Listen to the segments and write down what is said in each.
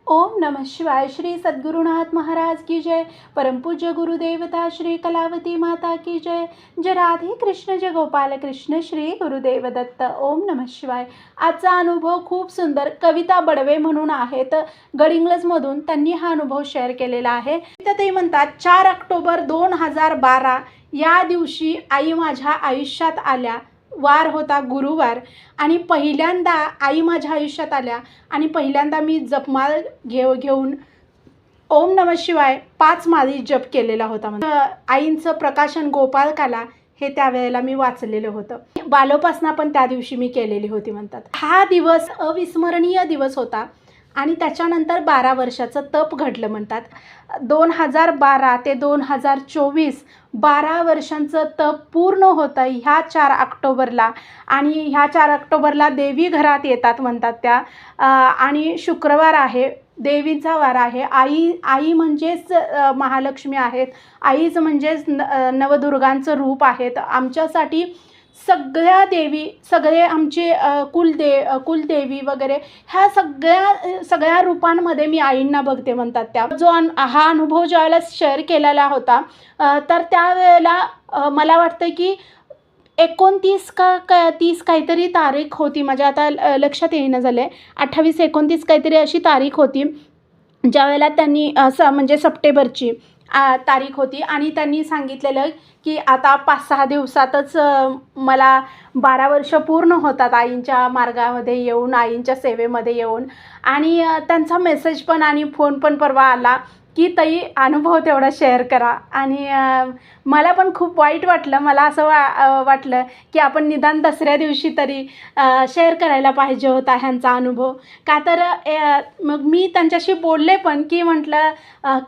ओम नमः शिवाय। श्री सद्गुरुनाथ महाराज की जय। परमपूज्य गुरुदेवता श्री कलावती माता की जय। जय राधे कृष्ण, जय गोपाल कृष्ण, श्री गुरुदेव दत्त। ओम नमः शिवाय। आजचा अनुभव खूप सुंदर कविता बडवे म्हणून आहेत गडिंग्लजमधून, त्यांनी हा अनुभव शेअर केलेला आहे. तर ते म्हणतात, 4 ऑक्टोबर 2012 या दिवशी आई माझ्या आयुष्यात आल्या. वार होता गुरुवार आणि पहिल्यांदा आई माझ्या आयुष्यात आल्या आणि पहिल्यांदा मी जपमाळ घेऊन ओम नमः शिवाय 5 माळी जप केलेला होता. आईंचं प्रकाशन गोपाळकाला हे त्यावेळेला मी वाचलेलं होतं. बालोपासना पण त्या दिवशी मी केलेली होती म्हणतात. हा दिवस अविस्मरणीय दिवस होता आणि त्याच्यानंतर 12 वर्षाचं तप घडलं म्हणतात. 2012 ते 2024 12 वर्षांचं तप पूर्ण होतं ह्या 4 ऑक्टोबरला. आणि ह्या 4 ऑक्टोबरला देवी घरात येतात म्हणतात त्या. आणि शुक्रवार आहे, देवीचा वार आहे. आई म्हणजेच महालक्ष्मी आहेत. आईच म्हणजेच नवदुर्गांचं रूप आहेत आमच्यासाठी. सगळ्या देवी, सगळे आमचे कुलदेवी वगैरे ह्या सगळ्या रूपांमध्ये मी आईंना बघते म्हणतात त्या. हा अनुभव ज्यावेळेला शेअर केलेला होता तर त्यावेळेला मला वाटतं की 29 का 30 काहीतरी तारीख होती. माझ्या आता लक्षात येईना झालं आहे. 28-29 काहीतरी अशी तारीख होती ज्यावेळेला त्यांनी म्हणजे सप्टेंबरची तारीख होती. आणि त्यांनी सांगितलेलं की आता 5-6 दिवसातच मला 12 वर्ष पूर्ण होतात आईंच्या मार्गामध्ये येऊन, आईंच्या सेवेमध्ये येऊन. आणि त्यांचा मेसेज पण आणि फोन पण परवा आला की ताई अनुभव तेवढा शेअर करा. आणि मला पण खूप वाईट वाटलं. मला असं वाटलं की आपण निदान दसऱ्या दिवशी तरी शेअर करायला पाहिजे होता ह्यांचा अनुभव. का तर मग मी त्यांच्याशी बोलले पण की म्हटलं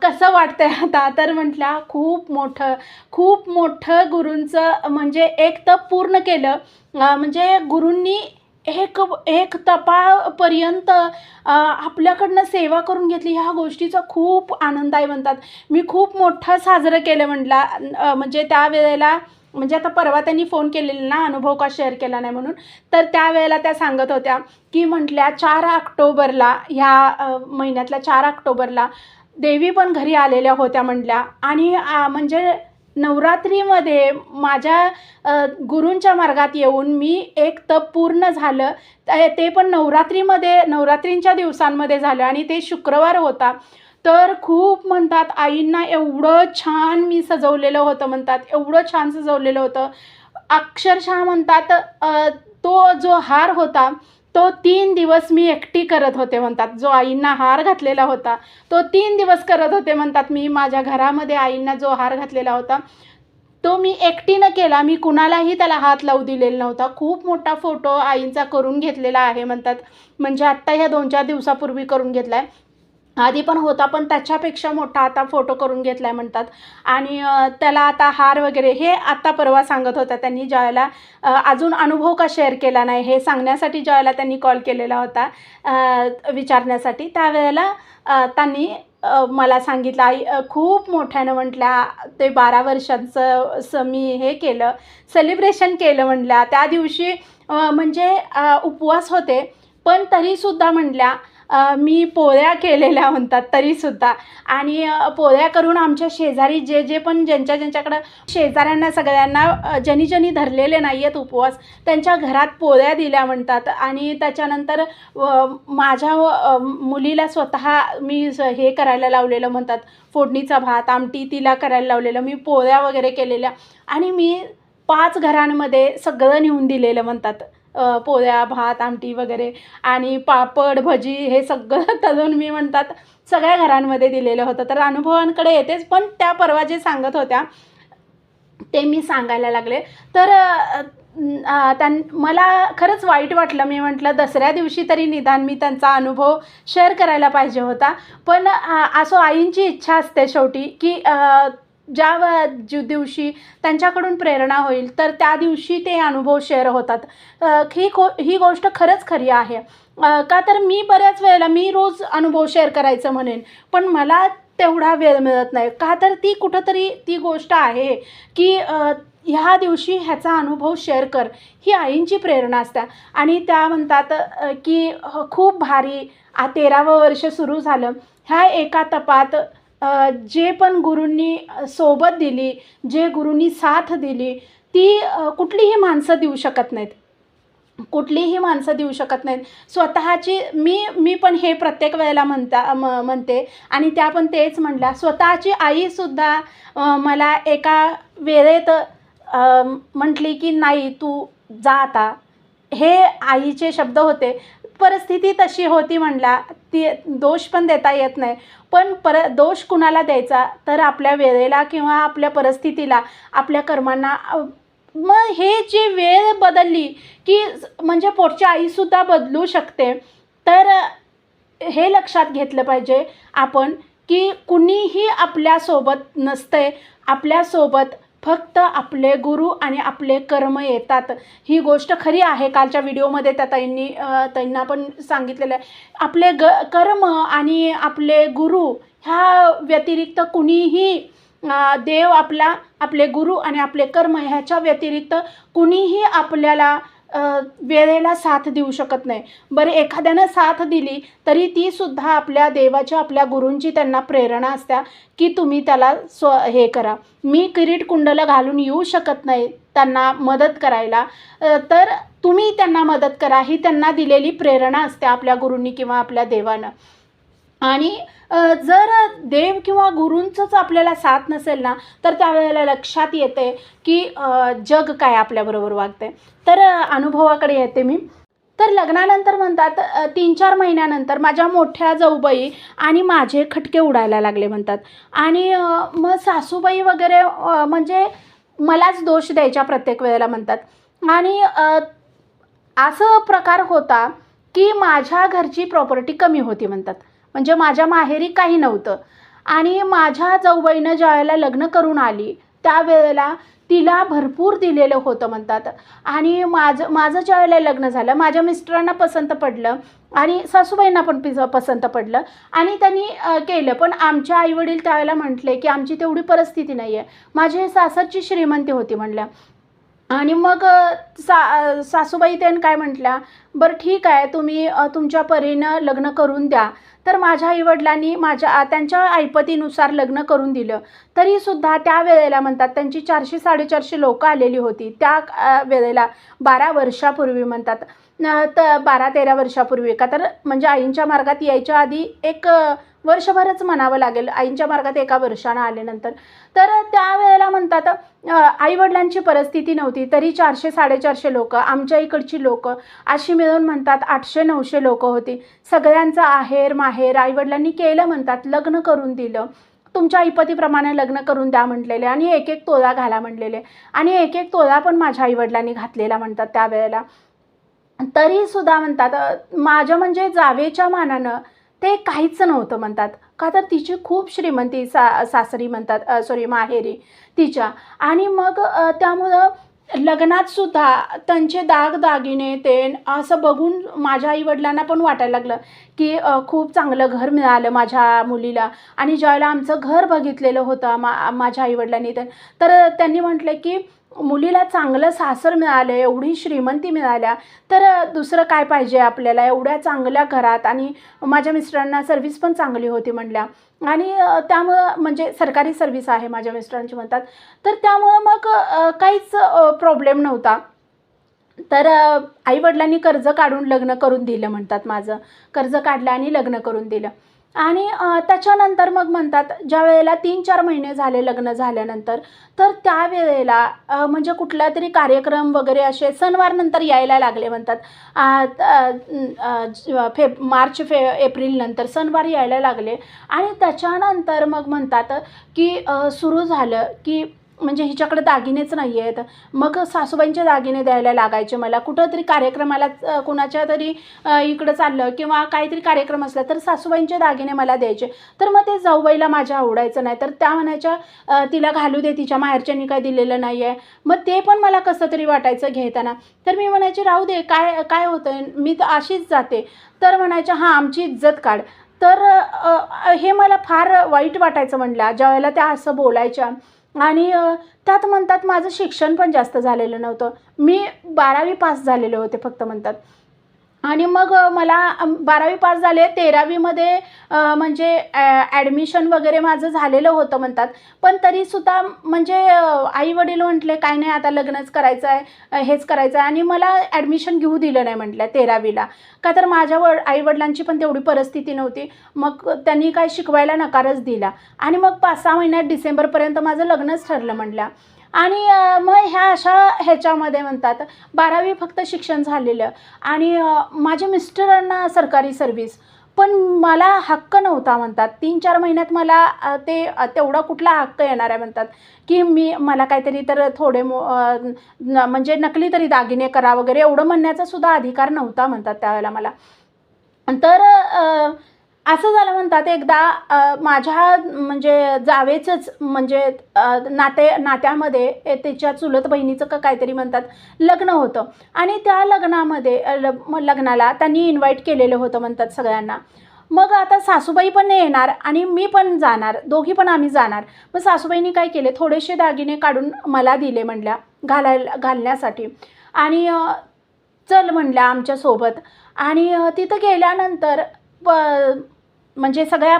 कसं वाटतं आहे आता. तर म्हटलं खूप मोठं गुरूंचं म्हणजे एक तप पूर्ण केलं. म्हणजे गुरूंनी एक तपापर्यंत आपल्याकडनं सेवा करून घेतली. ह्या गोष्टीचा खूप आनंद आहे म्हणतात. मी खूप मोठं साजरं केलं म्हटलं. म्हणजे त्यावेळेला म्हणजे आता परवा त्यांनी फोन केलेला ना, अनुभव का शेअर केला नाही म्हणून. तर त्यावेळेला त्या सांगत होत्या की म्हटल्या 4 ऑक्टोबरला ह्या महिन्यातल्या 4 ऑक्टोबरला देवी पण घरी आलेल्या होत्या म्हटल्या. आणि म्हणजे नवरात्रीमध्ये माझ्या गुरूंच्या मार्गात येऊन मी एक तप पूर्ण झालं. ते पण नवरात्रींच्या दिवसांमध्ये झालं आणि ते शुक्रवार होता. तर खूप म्हणतात आईंना एवढं छान मी सजवलेलं होतं म्हणतात. एवढं छान सजवलेलं होतं अक्षरशः म्हणतात. तो जो हार होता तो 3 दिवस मी एकटी करत होते म्हणतात. जो आईंना हार घातलेला होता तो 3 दिवस करत होते म्हणतात. मी माझ्या घरामध्ये आईंना जो हार घातलेला होता तो मी एकटीनं केला. मी कुणालाही त्याला हात लावू दिलेला नव्हता. खूप मोठा फोटो आईंचा करून घेतलेला आहे म्हणतात. म्हणजे आत्ता ह्या 2-4 दिवसापूर्वी करून घेतला आहे. आधी पण होता पण त्याच्यापेक्षा मोठा आता फोटो करून घेतला आहे म्हणतात. आणि त्याला आता हार वगैरे हे आत्ता परवा सांगत होत्या त्यांनी. ज्यावेळेला अजून अनुभव का शेअर केला नाही हे सांगण्यासाठी ज्यावेळेला त्यांनी कॉल केलेला होता विचारण्यासाठी, त्यावेळेला त्यांनी मला सांगितलं आई खूप मोठ्यानं म्हटल्या ते 12 वर्षांचं मी हे केलं, सेलिब्रेशन केलं म्हटल्या. त्या दिवशी म्हणजे उपवास होते पण तरीसुद्धा म्हटल्या मी पोळ्या केलेल्या म्हणतात तरीसुद्धा. आणि पोळ्या करून आमच्या शेजारी जे पण ज्यांच्याकडं शेजाऱ्यांना सगळ्यांना ज्यांनी धरलेले नाही आहेत उपवास त्यांच्या घरात पोळ्या दिल्या म्हणतात. आणि त्याच्यानंतर माझ्या मुलीला स्वतः मी हे करायला लावलेलं म्हणतात. फोडणीचा भात, आमटी तिला करायला लावलेलं. मी पोळ्या वगैरे केलेल्या आणि मी 5 घरांमध्ये सगळं नेऊन दिलेलं म्हणतात. पोळ्या, भात, आमटी वगैरे आणि पापड, भजी हे सगळं तळून मी म्हणतात सगळ्या घरांमध्ये दिलेलं होतं. तर अनुभवांकडे येतेच पण त्या परवा जे सांगत होत्या ते मी सांगायला लागले. तर मला खरंच वाईट वाटलं. मी म्हटलं दसऱ्या दिवशी तरी निदान मी त्यांचा अनुभव शेअर करायला पाहिजे होता. पण असो आईंची इच्छा असते शेवटी की ज्या दिवशी त्यांच्याकडून प्रेरणा होईल तर त्या दिवशी ते अनुभव शेअर होतात. ही गोष्ट खरंच खरी आहे. का तर मी बऱ्याच वेळेला मी रोज अनुभव शेअर करायचं म्हणेन पण मला तेवढा वेळ मिळत नाही. का तर ती कुठंतरी ती गोष्ट आहे की ह्या दिवशी ह्याचा अनुभव शेअर कर, ही आईंची प्रेरणा असते. आणि त्या म्हणतात की खूप भारी 13वं वर्ष सुरू झालं. ह्या एका तपात जे पण गुरूंनी सोबत दिली, जे गुरूंनी साथ दिली, ती कुठलीही माणसं देऊ शकत नाहीत. कुठलीही माणसं देऊ शकत नाहीत. स्वतःची मी पण हे प्रत्येक वेळेला म्हणते आणि त्या पण तेच म्हणल्या. स्वतःची आईसुद्धा मला एका वेळेत म्हटली की नाही तू जा आता. हे आईचे शब्द होते. परिस्थिती तशी होती म्हणला, ती दोष पण देता येत नाही. पण दोष कुणाला द्यायचा, तर आपल्या वेळेला किंवा आपल्या परिस्थितीला, आपल्या कर्मांना. मग हे जी वेळ बदलली की म्हणजे पुढची आईसुद्धा बदलू शकते. तर हे लक्षात घेतलं पाहिजे आपण की कुणीही आपल्यासोबत नसते. आपल्यासोबत फक्त आपले गुरु आणि आपले कर्म येतात. ही गोष्ट खरी आहे. कालच्या व्हिडिओमध्ये त्या ताईंना पण सांगितलेलं आहे. आपले कर्म आणि आपले गुरु ह्या व्यतिरिक्त कुणीही देव आपले गुरु आणि आपले कर्म ह्याच्या व्यतिरिक्त कुणीही आपल्याला वेळेला साथ देऊ शकत नाही. बरं, एखाद्यानं साथ दिली तरी तीसुद्धा आपल्या देवाच्या, आपल्या गुरूंची त्यांना प्रेरणा असते की तुम्ही त्याला हे करा. मी किरीट कुंडलं घालून येऊ शकत नाही त्यांना मदत करायला, तर तुम्ही त्यांना मदत करा, ही त्यांना दिलेली प्रेरणा असते आपल्या गुरूंनी किंवा आपल्या देवानं. आणि जर देव किंवा गुरूंचंच आपल्याला साथ नसेल ना, तर त्यावेळेला लक्षात येते की जग काय आपल्याबरोबर वागते. तर अनुभवाकडे येते मी. तर लग्नानंतर म्हणतात 3-4 महिन्यानंतर माझ्या मोठ्या जाऊबाई आणि माझे खटके उडायला लागले म्हणतात. आणि मग सासूबाई वगैरे म्हणजे मलाच दोष द्यायच्या प्रत्येक वेळेला म्हणतात. आणि असं प्रकार होता की माझ्या घरची प्रॉपर्टी कमी होती म्हणतात. म्हणजे माझ्या माहेरी काही नव्हतं. आणि माझ्या जाऊबाईनं ज्यावेळेला लग्न करून आली त्यावेळेला तिला भरपूर दिलेलं होतं म्हणतात. आणि माझं ज्यावेळेला लग्न झालं, माझ्या मिस्टरांना पसंत पडलं आणि सासूबाईंना पण पसंत पडलं आणि त्यांनी केलं. पण आमचे आईवडील त्यावेळेला म्हटले की आमची तेवढी परिस्थिती नाही आहे. माझी सासरची श्रीमंती होती म्हणल्या. आणि मग सासूबाई त्यानं काय म्हटल्या, बरं ठीक आहे, तुम्ही तुमच्या परीनं लग्न करून द्या. तर माझ्या आईवडिलांनी त्यांच्या ऐपतीनुसार लग्न करून दिलं. तरीसुद्धा त्या वेळेला म्हणतात त्यांची 400-450 लोकं आलेली होती त्या वेळेला 12 वर्षापूर्वी म्हणतात. तर 12-13 वर्षापूर्वी का, तर म्हणजे आईंच्या मार्गात यायच्या आधी एक वर्षभरच म्हणावं लागेल. आईंच्या मार्गात 1 वर्षानं आल्यानंतर. तर त्यावेळेला म्हणतात आईवडिलांची परिस्थिती नव्हती तरी 400-450 लोकं, आमच्या इकडची लोकं अशी मिळून म्हणतात 800-900 लोकं होती. सगळ्यांचं आहेर माहेर आईवडिलांनी केलं म्हणतात. लग्न करून दिलं. तुमच्या ऐपतीप्रमाणे लग्न करून द्या म्हटलेले आणि 1-1 तोळा घाला म्हटलेले. आणि 1-1 तोळा पण माझ्या आईवडिलांनी घातलेला म्हणतात त्यावेळेला. तरीसुद्धा म्हणतात माझ्या म्हणजे जावेच्या मानानं ते काहीच नव्हतं म्हणतात. का, तर तिची खूप श्रीमंती सासरी म्हणतात, सॉरी माहेरी तिच्या. आणि मग त्यामुळं लग्नातसुद्धा त्यांचे दागदागिने ते असं बघून माझ्या आईवडिलांना पण वाटायला लागलं की खूप चांगलं घर मिळालं माझ्या मुलीला. आणि ज्यावेळेला आमचं घर बघितलेलं होतं माझ्या आईवडिलांनी तर त्यांनी म्हटलं की मुलीला चांगलं सासर मिळालं, एवढी श्रीमंती मिळाल्या, तर दुसरं काय पाहिजे आपल्याला एवढ्या चांगल्या घरात. आणि माझ्या मिस्टरांना सर्व्हिस पण चांगली होती म्हणल्या. आणि त्यामुळं म्हणजे सरकारी सर्व्हिस आहे माझ्या मिस्टरांची म्हणतात. तर त्यामुळं मग काहीच प्रॉब्लेम नव्हता. तर आईवडिलांनी कर्ज काढून लग्न करून दिलं म्हणतात. माझं कर्ज काढलं आणि लग्न करून दिलं. आणि त्याच्यानंतर मग म्हणतात ज्या वेळेला 3-4 महिने झाले लग्न झाल्यानंतर, तर त्यावेळेला म्हणजे कुठला तरी कार्यक्रम वगैरे असे सणवारनंतर यायला लागले म्हणतात. मार्च एप्रिल नंतर सणवार यायला लागले. आणि त्याच्यानंतर मग म्हणतात की सुरू झालं की म्हणजे हिच्याकडे दागिनेच नाही आहेत. मग सासूबाईंचे दागिने द्यायला लागायचे मला. कुठंतरी कार्यक्रमाला कुणाच्या तरी इकडं चाललं किंवा काहीतरी कार्यक्रम असला तर सासूबाईंचे दागिने मला द्यायचे. तर मग ते जाऊबाईला माझ्या आवडायचं नाही. तर त्या म्हणायच्या तिला घालू दे, तिच्या माहेरच्यांनी काय दिलेलं नाही आहे. मग ते पण मला कसं तरी वाटायचं घेताना. तर मी म्हणायचे राहू दे, काय होतं, मी तर अशीच जाते. तर म्हणायच्या हां आमची इज्जत काढ. तर हे मला फार वाईट वाटायचं म्हणलं ज्यावेळेला त्या असं बोलायच्या. आणि त्यात म्हणतात माझं शिक्षण पण जास्त झालेलं नव्हतं. मी 12वी पास झालेले होते फक्त म्हणतात. आणि मग मला 12वी पास झाले. 13वीमध्ये म्हणजे ॲडमिशन वगैरे माझं झालेलं होतं म्हणतात. पण तरीसुद्धा म्हणजे आई-वडील म्हटले, "काय नाही आता लग्नच करायचं आहे, हेच करायचं आहे." आणि मला ॲडमिशन घेऊ दिलं नाही म्हटल्या 13वीला. का तर माझ्या आई-वडिलांची पण तेवढी परिस्थिती नव्हती. मग त्यांनी काय शिकवायला नकारच दिला. आणि मग 5-6 महिन्यात डिसेंबरपर्यंत माझं लग्नच ठरलं म्हटल्या. आणि मग ह्या अशा ह्याच्यामध्ये म्हणतात 12वी फक्त शिक्षण झालेलं आणि माझ्या मिस्टरांना सरकारी सर्व्हिस. पण मला हक्क नव्हता म्हणतात. 3-4 महिन्यात मला तेवढा कुठला हक्क येणार आहे म्हणतात, की मला काहीतरी तर थोडे म्हणजे नकली तरी दागिने करा वगैरे एवढं म्हणण्याचा सुद्धा अधिकार नव्हता म्हणतात त्यावेळेला मला. तर असं झालं म्हणतात एकदा माझ्या म्हणजे जावेचंच म्हणजे नात्यामध्ये तिच्या चुलत बहिणीचं का काहीतरी म्हणतात लग्न होतं आणि त्या लग्नामध्ये लग्नाला त्यांनी इन्व्हाइट केलेलं होतं म्हणतात सगळ्यांना. मग आता सासूबाई पण येणार आणि मी पण जाणार, दोघी पण आम्ही जाणार. मग सासूबाईंनी काय केले, थोडेसे दागिने काढून मला दिले म्हणल्या घालण्यासाठी आणि चल म्हणल्या आमच्यासोबत. आणि तिथं गेल्यानंतर म्हणजे सगळ्या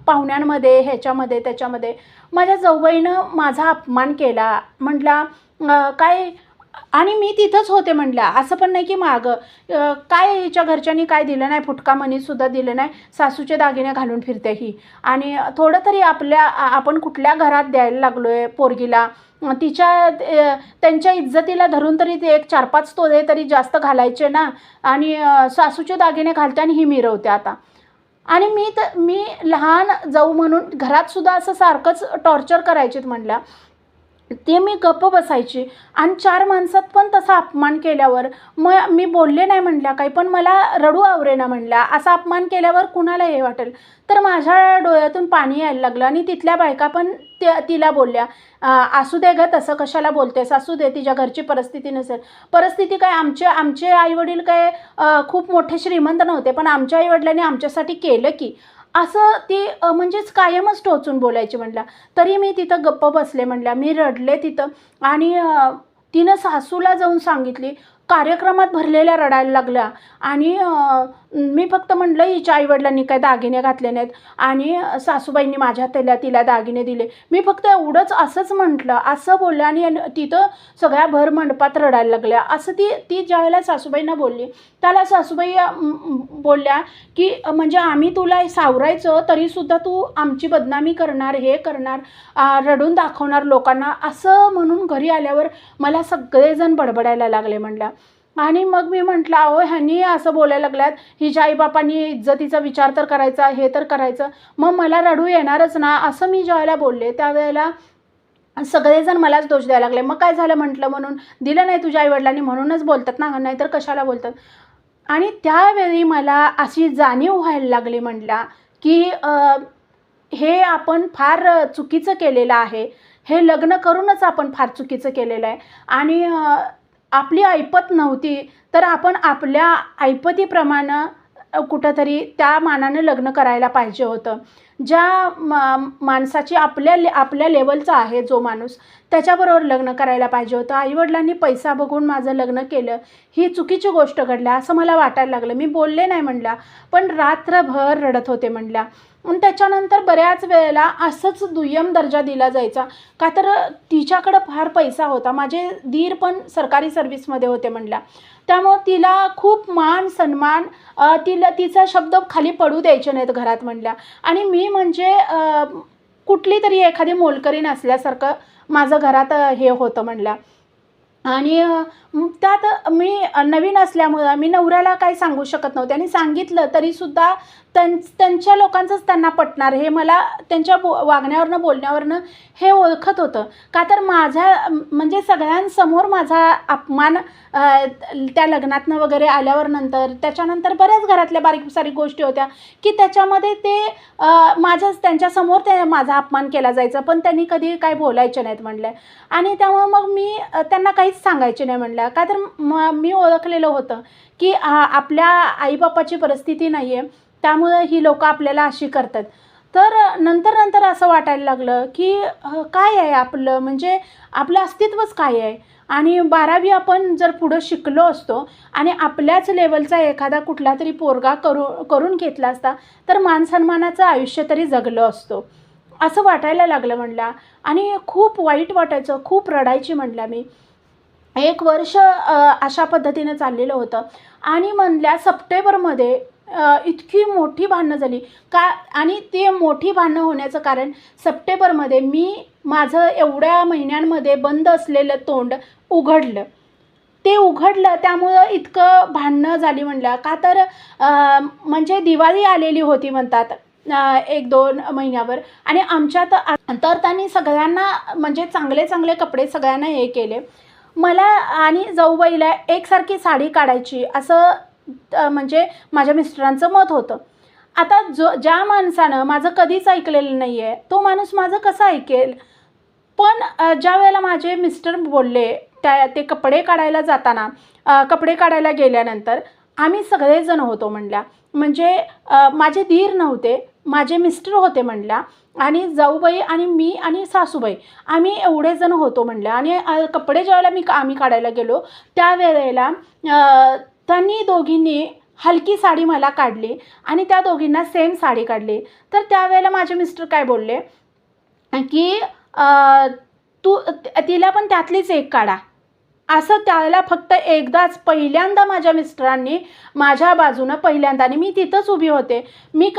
पाहुण्यांमध्ये ह्याच्यामध्ये त्याच्यामध्ये माझ्या जाऊबाईनं माझा अपमान केला. म्हटला काय आणि मी तिथंच होते म्हटल्या. असं पण नाही की मागं काय हिच्या घरच्यांनी काय दिलं नाही, फुटका मनीसुद्धा दिलं नाही, सासूचे दागिने घालून फिरते ही. आणि थोडं तरी आपण कुठल्या घरात द्यायला लागलो आहे पोरगीला, तिच्या त्यांच्या इज्जतीला धरून तरी ते एक 4-5 तोळे तरी जास्त घालायचे ना. आणि सासूचे दागिने घालते आणि ही मिरवते आता. आणि मी लहान जाऊ म्हणून घरातसुद्धा असं सारखंच टॉर्चर करायचीत म्हणल्या. ते मी गप्प बसायची आणि 4 माणसात पण तसा अपमान केल्यावर मग मी बोलले नाही म्हणल्या काही, पण मला रडू आवरेना म्हणल्या. असा अपमान केल्यावर कुणाला हे वाटेल. तर माझ्या डोळ्यातून पाणी यायला लागलं आणि तिथल्या बायका पण तिला बोलल्या, "असू दे गं, तसं कशाला बोलतेस, असू दे, तिच्या घरची परिस्थिती नसेल." परिस्थिती काय, आमचे आईवडील काय खूप मोठे श्रीमंत नव्हते, पण आमच्या आईवडिलांनी आमच्यासाठी केलं की. असं ती म्हणजेच कायमच टोचून बोलायची म्हणल्या. तरी मी तिथं गप्प बसले म्हणल्या. मी रडले तिथं आणि तिनं सासूला जाऊन सांगितली. कार्यक्रमात भरलेल्या रडायला लागल्या आणि मी फक्त म्हटलं हिच्या आईवडिलांनी काय दागिने घातले नाहीत आणि सासूबाईंनी माझ्या तिला दागिने दिले. मी फक्त एवढंच असंच म्हटलं, असं बोललं आणि तिथं सगळ्या भर मंडपात रडायला लागल्या. असं ती ज्यावेळेला सासूबाईंना बोलली, त्याला सासूबाई बोलल्या, की म्हणजे आम्ही तुला सावरायचं तरीसुद्धा तू आमची बदनामी करणार, हे करणार, रडून दाखवणार लोकांना, असं म्हणून घरी आल्यावर मला सगळेजण बडबडायला लागले म्हणल्या. आणि मग मी म्हटलं, अहो ह्यांनी असं बोलायला लागल्यात, हिच्या आईबापांनी इज्जतीचा विचार तर करायचा, हे तर करायचं, मग मला रडू येणारच ना, असं मी ज्यावेळेला बोलले त्यावेळेला सगळेजण मलाच दोष द्यायला लागले. मग काय झालं म्हटलं, म्हणून दिलं नाही तुझ्या आईवडिलांनी म्हणूनच बोलतात ना, नाहीतर कशाला बोलतात. आणि त्यावेळी मला अशी जाणीव व्हायला लागली म्हटल्या, की हे आपण फार चुकीचं केलेलं आहे. हे लग्न करूनच आपण फार चुकीचं केलेलं आहे. आणि आपली ऐपत नव्हती तर आपण आपल्या ऐपतीप्रमाणे कुठंतरी त्या मानानं लग्न करायला पाहिजे होतं. ज्या माणसाची आपल्या लेवलचा आहे जो माणूस, त्याच्याबरोबर लग्न करायला पाहिजे होतं. आईवडिलांनी पैसा बघून माझं लग्न केलं, ही चुकीची गोष्ट घडली असं मला वाटायला लागलं. मी बोलले नाही म्हणल्या, पण रात्रभर रडत होते म्हणल्या. आणि त्याच्यानंतर बऱ्याच वेळेला असंच दुय्यम दर्जा दिला जायचा, का तर तिच्याकडं फार पैसा होता. माझे दीर पण सरकारी सर्व्हिसमध्ये होते म्हणल्या. त्यामुळं तिला खूप मान सन्मान, तिचा शब्द खाली पडू द्यायचे नाहीत घरात म्हणल्या. आणि मी म्हणजे कुठली तरी एखादी मोलकरीण असल्यासारखं माझं घरात हे होतं म्हणल्या. आणि त्यात मी नवीन असल्यामुळं मी नवऱ्याला काही सांगू शकत नव्हते आणि सांगितलं तरीसुद्धा त्यांच्या लोकांचंच त्यांना पटणार हे मला त्यांच्या वागण्यावरनं बोलण्यावरनं हे ओळखत होतं. का तर माझ्या म्हणजे सगळ्यांसमोर माझा अपमान त्या लग्नातनं वगैरे आल्यावर नंतर त्याच्यानंतर बऱ्याच घरातल्या बारीक सारीक गोष्टी होत्या की त्याच्यामध्ये ते त्यांच्यासमोर माझा अपमान केला जायचा, पण त्यांनी कधी काय बोलायचे नाहीत म्हणलं. आणि त्यामुळं मग मी त्यांना काहीच सांगायचे नाही म्हणलं. का तर मी ओळखलेलं होतं की आपल्या आईबापाची परिस्थिती नाही आहे, त्यामुळं ही लोकं आपल्याला अशी करतात. तर नंतर नंतर असं वाटायला लागलं की काय आहे आपलं, म्हणजे आपलं अस्तित्वच काय आहे. आणि 12वी आपण जर पुढं शिकलो असतो आणि आपल्याच लेवलचा एखादा कुठला तरी पोरगा करून घेतला असता तर मानसन्मानाचं आयुष्य तरी जगलो असतो, असं वाटायला लागलं म्हणला. आणि खूप वाईट वाटायचं, खूप रडायची म्हणल्या मी. 1 वर्ष अशा पद्धतीनं चाललेलं होतं. आणि म्हणल्या सप्टेंबरमध्ये इतकी मोठी भांडणं झाली का. आणि ते मोठी भांडणं होण्याचं कारण सप्टेंबरमध्ये मी माझं एवढ्या महिन्यांमध्ये बंद असलेलं तोंड उघडलं. ते उघडलं त्यामुळं इतकं भांडणं झाली म्हणल्या का. तर म्हणजे दिवाळी आलेली होती म्हणतात 1-2 महिन्यावर. आणि आमच्यात तर त्यांनी सगळ्यांना म्हणजे चांगले चांगले कपडे सगळ्यांना हे केले. मला आणि जाऊबाईला एकसारखी साडी काढायची असं म्हणजे माझ्या मिस्टरांचं मत होतं. आता ज्या माणसानं माझं कधीच ऐकलेलं नाही आहे तो माणूस माझं कसं ऐकेल. पण ज्या वेळेला माझे मिस्टर बोलले ते कपडे काढायला जाताना, कपडे काढायला गेल्यानंतर आम्ही सगळेजण होतो म्हणल्या. म्हणजे माझे दीर नव्हते, माझे मिस्टर होते म्हणल्या आणि जाऊबाई आणि मी आणि सासूबाई आम्ही एवढेजण होतो म्हणल्या. आणि कपडे ज्यावेळेला आम्ही काढायला गेलो त्यावेळेला त्यांनी दोघींनी हलकी साडी मला काढली आणि त्या दोघींना सेम साडी काढली. तर त्यावेळेला माझे मिस्टर काय बोलले की तिला पण त्यातलीच एक काढा. असं त्याला फक्त एकदाच पहिल्यांदा माझ्या मिस्टरांनी माझ्या बाजूनं पहिल्यांदा, आणि मी तिथंच उभी होते, मी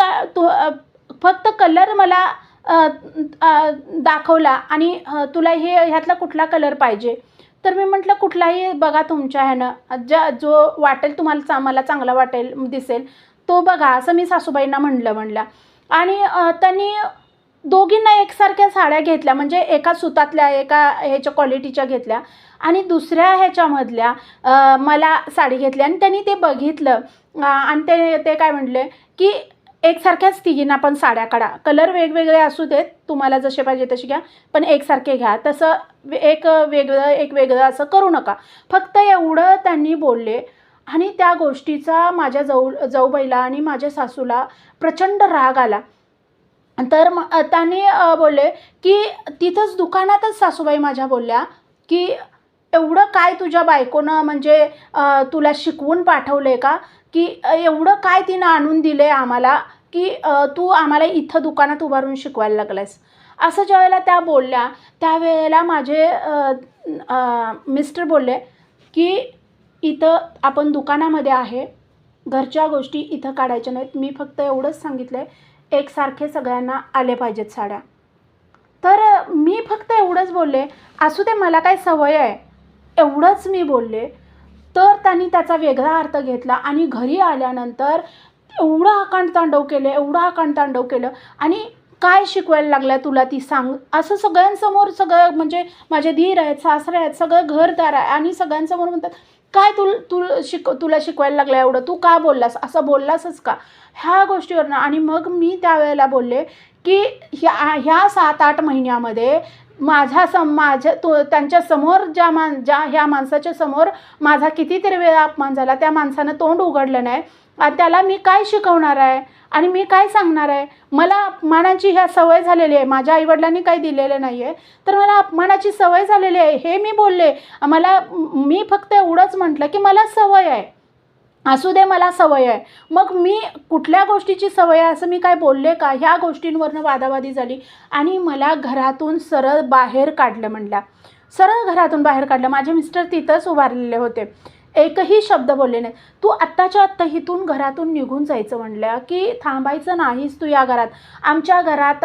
फक्त कलर मला दाखवला आणि तुला ह्यातला कुठला कलर पाहिजे. तर मी म्हटलं कुठलाही बघा तुमच्या ह्यानं जो वाटेल तुम्हाला मला चांगला वाटेल दिसेल तो बघा, असं मी सासूबाईंना म्हणलं. आणि त्यांनी दोघींना एकसारख्या साड्या घेतल्या, म्हणजे एका सुतातल्या एका ह्याच्या क्वालिटीच्या घेतल्या आणि दुसऱ्या ह्याच्यामधल्या मला साडी घेतली. आणि त्यांनी ते बघितलं आणि ते काय म्हटले की एकसारख्याच तिघींना पण साड्या काढा, कलर वेगवेगळे असू देत, तुम्हाला जसे पाहिजे तसे घ्या, पण एकसारखे घ्या, तसं एक वेगळं असं करू नका. फक्त एवढं त्यांनी बोलले. आणि त्या गोष्टीचा माझ्या जाऊबाईला आणि माझ्या सासूला प्रचंड राग आला. तर त्यांनी बोलले की तिथंच दुकानातच सासूबाई माझ्या बोलल्या की एवढं काय तुझ्या बायकोनं म्हणजे तुला शिकवून पाठवले का, की एवढं काय तिनं आणून दिले आम्हाला की तू आम्हाला इथं दुकानात उभारून शिकवायला लागलायस. असं ज्यावेळेला त्या बोलल्या त्यावेळेला माझे मिस्टर बोलले की इथं आपण दुकानामध्ये आहे, घरच्या गोष्टी इथं काढायच्या नाहीत. मी फक्त एवढंच सांगितलं आहे एकसारखे सगळ्यांना आले पाहिजेत साड्या. तर मी फक्त एवढंच बोलले, असू दे मला काय सवय आहे, एवढंच मी बोलले. तर त्यांनी त्याचा वेगळा अर्थ घेतला आणि घरी आल्यानंतर एवढं आकांडतांडव केलं आणि काय शिकवायला लागलं तुला ती सांग, असं सगळ्यांसमोर सगळं, म्हणजे माझे धीर आहेत, सासरे आहेत, सगळं घरदार आहे आणि सगळ्यांसमोर म्हणतात काय तुला शिकवायला लागलं एवढं, तू का बोललास, असं बोललासच का, ह्या गोष्टीवरनं. आणि मग मी त्यावेळेला बोलले की ह्या 7-8 महिन्यामध्ये त्यांच्यासमोर ह्या माणसाच्या समोर माझा कितीतरी वेळा अपमान झाला. त्या माणसानं तोंड उघडलं नाही. त्याला मी काय शिकवणार आहे आणि मी काय सांगणार आहे. मला अपमानाची ह्या सवय झालेली आहे, माझ्या आईवडिलांनी काही दिलेलं नाही आहे, तर मला अपमानाची सवय झालेली आहे हे मी बोलले. मी फक्त एवढंच म्हटलं की मला सवय आहे, असू दे मला सवय आहे. मग मी कुठल्या गोष्टीची सवय आहे असं मी काय बोलले का. ह्या गोष्टींवरनं वादावादी झाली आणि मला घरातून सरळ बाहेर काढलं म्हणल्या. सरळ घरातून बाहेर काढलं. माझे मिस्टर तिथंच उभारलेले होते, एकही शब्द बोलले नाही. तू आत्ताच्या आत्ता इथून घरातून निघून जायचं म्हणल्या की थांबायचं नाहीस तू या घरात. आमच्या घरात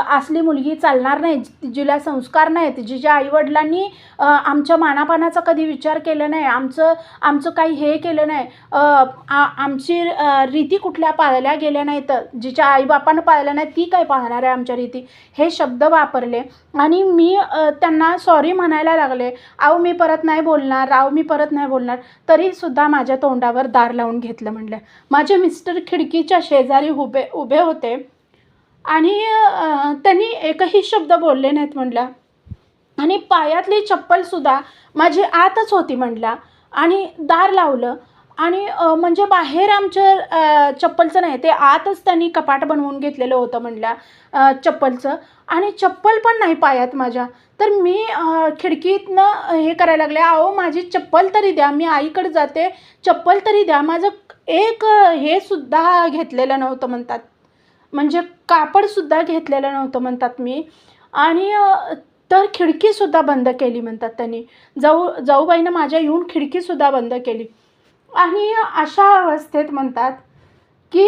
असली मुलगी चालणार नाही, जिला संस्कार नाहीत, जिच्या आईवडिलांनी आमच्या मानापानाचा कधी विचार केला नाही, आमचं काही हे केलं नाही, आमची रीती कुठल्या पाळल्या गेल्या नाहीत, जिच्या आईबापानं पाळल्या नाहीत ती काय पाळणार आहे आमच्या रीती, हे शब्द वापरले. आणि मी त्यांना सॉरी म्हणायला लागले, अहो मी परत नाही बोलणार. तरीसुद्धा माझ्या तोंडावर दार लावून घेतलं म्हणलं. माझे मिस्टर खिडकीच्या शेजारी उभे होते आणि त्यांनी एकही शब्द बोलले नाहीत म्हणलं. आणि पायातली चप्पलसुद्धा माझी आतच होती म्हणला आणि दार लावलं. आणि म्हणजे बाहेर आमच्या चप्पलचं नाही, ते आतच त्यांनी कपाट बनवून घेतलेलं होतं म्हणल्या चप्पलचं, आणि चप्पल पण नाही पायात माझ्या. तर मी खिडकीतनं हे करायला लागले, अहो माझी चप्पल तरी द्या, मी आईकडे जाते, चप्पल तरी द्या. माझं एक हे सुद्धा घेतलेलं नव्हतं म्हणतात, म्हणजे कापडसुद्धा घेतलेलं नव्हतं म्हणतात मी. आणि तर खिडकीसुद्धा बंद केली म्हणतात त्यांनी. जाऊबाईनं माझ्या येऊन खिडकीसुद्धा बंद केली. आणि अशा अवस्थेत म्हणतात की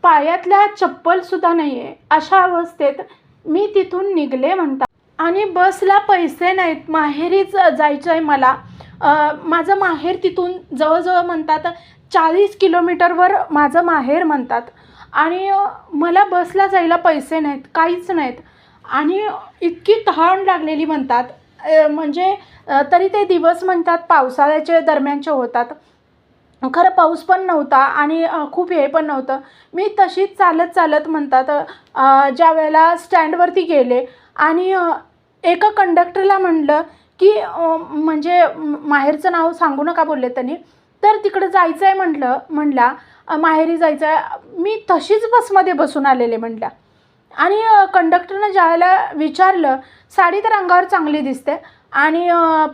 पायातल्या चप्पलसुद्धा नाही आहे, अशा अवस्थेत मी तिथून निघले म्हणतात. आणि बसला पैसे नाहीत, माहेरीच जायचं आहे मला. माझं माहेर तिथून जवळजवळ म्हणतात 40 किलोमीटरवर माझं माहेर म्हणतात. आणि मला बसला जायला पैसे नाहीत, काहीच नाहीत. आणि इतकी तहान लागलेली म्हणतात. म्हणजे तरी ते दिवस म्हणतात पावसाळ्याच्या दरम्यानचे होतात. खरं पाऊस पण नव्हता आणि खूप हे पण नव्हतं. मी तशीच चालत चालत म्हणतात ज्या वेळेला स्टँडवरती गेले आणि एका कंडक्टरला म्हणलं की म्हणजे माहेरचं नाव सांगू नका बोलले त्यांनी. तर तिकडं जायचं आहे म्हणला माहेरी जायचं आहे. मी तशीच बसमध्ये बसून आलेले म्हणल्या. आणि कंडक्टरनं ज्यावेळेला विचारलं, साडी तर अंगावर चांगली दिसते आणि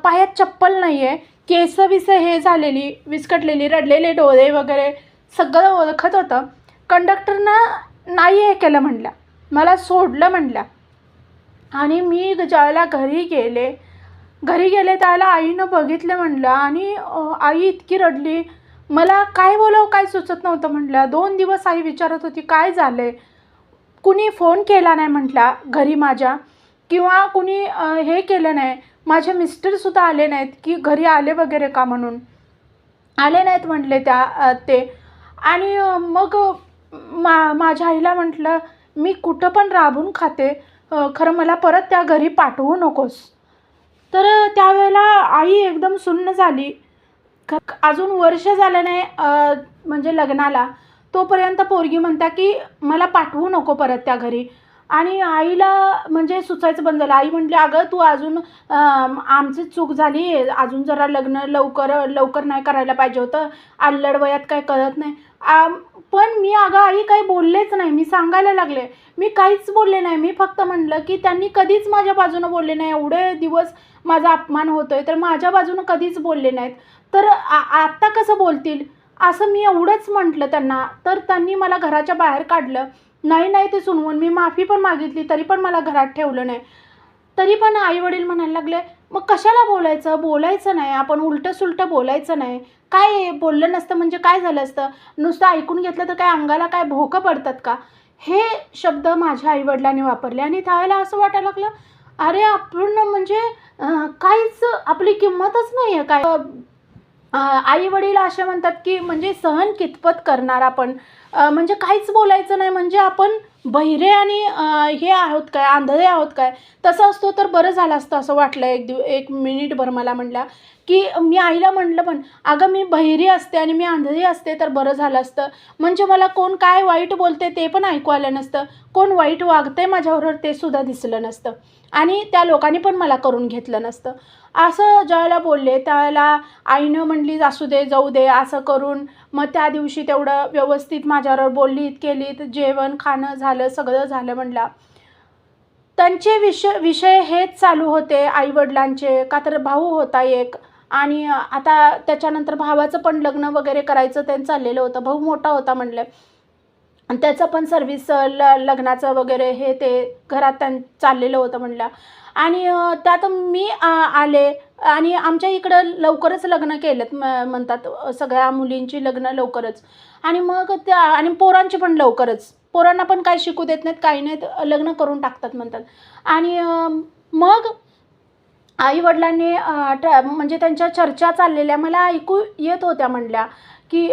पायात चप्पल नाही आहे, केस हे झालेली, विस्कटलेली, रडलेले डोळे वगैरे सगळं ओळखत होतं. कंडक्टरनं नाही हे केलं म्हणल्या, मला सोडलं म्हणल्या. आणि मी ज्यावेळेला घरी गेले त्यावेळेला आईनं बघितलं म्हणलं. आणि आई इतकी रडली, मला काय बोलावं काय सुचत नव्हतं म्हणलं. 2 दिवस आई विचारत होती काय झालं आहे. कुणी फोन केला नाही म्हटला घरी माझ्या, किंवा कुणी हे केलं नाही. माझे मिस्टरसुद्धा आले नाहीत की घरी आले वगैरे का म्हणून, आले नाहीत म्हटले ते. आणि मग माझ्या आईला म्हटलं, मी कुठं पण राबून खाते, खरं मला परत त्या घरी पाठवू नकोस. तर त्यावेळेला आई एकदम सुन्न झाली. अजून वर्ष झालं नाही म्हणजे लग्नाला, तोपर्यंत पोरगी म्हणता की मला पाठवू नको परत त्या घरी. आणि आईला म्हणजे सुचायचं बंद झालं. आई म्हटली, अगं तू अजून आमची चूक झाली, अजून जरा लग्न लवकर नाही करायला पाहिजे होतं, अल्लड वयात काय कळत नाही. पण मी अगं आई काही बोललेच नाही. मी सांगायला लागले, मी काहीच बोलले नाही. मी फक्त म्हटलं की त्यांनी कधीच माझ्या बाजूनं बोलले नाही. एवढे दिवस माझा अपमान होतोय तर माझ्या बाजूनं कधीच बोलले नाहीत, तर आत्ता कसं बोलतील, असं मी एवढंच म्हटलं त्यांना. तर त्यांनी मला घराच्या बाहेर काढलं. नाही ते सुनवून मी माफी पण मागितली, तरी पण मला घरात ठेवलं नाही. तरी पण आईवडील म्हणायला लागले, मग कशाला बोलायचं नाही, आपण उलटं बोलायचं नाही. काय बोललं नसतं म्हणजे काय झालं असतं, नुसतं ऐकून घेतलं तर काय अंगाला काय भोकं पडतात का. हे शब्द माझ्या आईवडिलांनी वापरले. आणि त्यावेळेला असं वाटायला लागलं, अरे आपण म्हणजे काहीच आपली किंमतच नाही आहे काय. आई वडील असे म्हणतात की म्हणजे सहन कितपत करणार आपण, म्हणजे काहीच बोलायचं नाही म्हणजे आपण बहिरे आणि हे आहोत काय, आंधळे आहोत काय. तसं असतो तर बरं झालं असतं असं वाटलं. एक मिनिटभर मला म्हणला की मी आईला म्हटलं पण, अगं मी बहिरी असते आणि मी आंधळी असते तर बरं झालं असतं, म्हणजे मला कोण काय वाईट बोलते ते पण ऐकू आलं नसतं, कोण वाईट वागते माझ्याबरोबर ते सुद्धा दिसलं नसतं, आणि त्या लोकांनी पण मला करून घेतलं नसतं. असं ज्यावेळेला बोलले त्यावेळेला आईनं म्हणली, असू दे जाऊ दे असं करून. मग त्या दिवशी तेवढं व्यवस्थित माझ्याबरोबर बोललीत केलीत, जेवण खाणं झालं, सगळं झालं म्हणला. त्यांचे विषय हेच चालू होते आईवडिलांचे, का तर भाऊ होता एक, आणि आता त्याच्यानंतर भावाचं पण लग्न वगैरे करायचं त्यांचं चाललेलं होतं. भाऊ मोठा होता म्हणलं, आणि त्याचं पण सर्व्हिस लग्नाचं वगैरे हे ते घरात चाललेलं होतं म्हणलं. आणि त्यात मी आले. आणि आमच्या इकडं लवकरच लग्न केलं म्हणतात, सगळ्या मुलींची लग्न लवकरच. आणि मग त्या आणि पोरांची पण लवकरच, पोरांना पण काय शिकू देत नाहीत, काही नाहीत, लग्न करून टाकतात म्हणतात. आणि मग आईवडिलांनी म्हणजे त्यांच्या चर्चा चाललेल्या मला ऐकू येत होत्या म्हणल्या की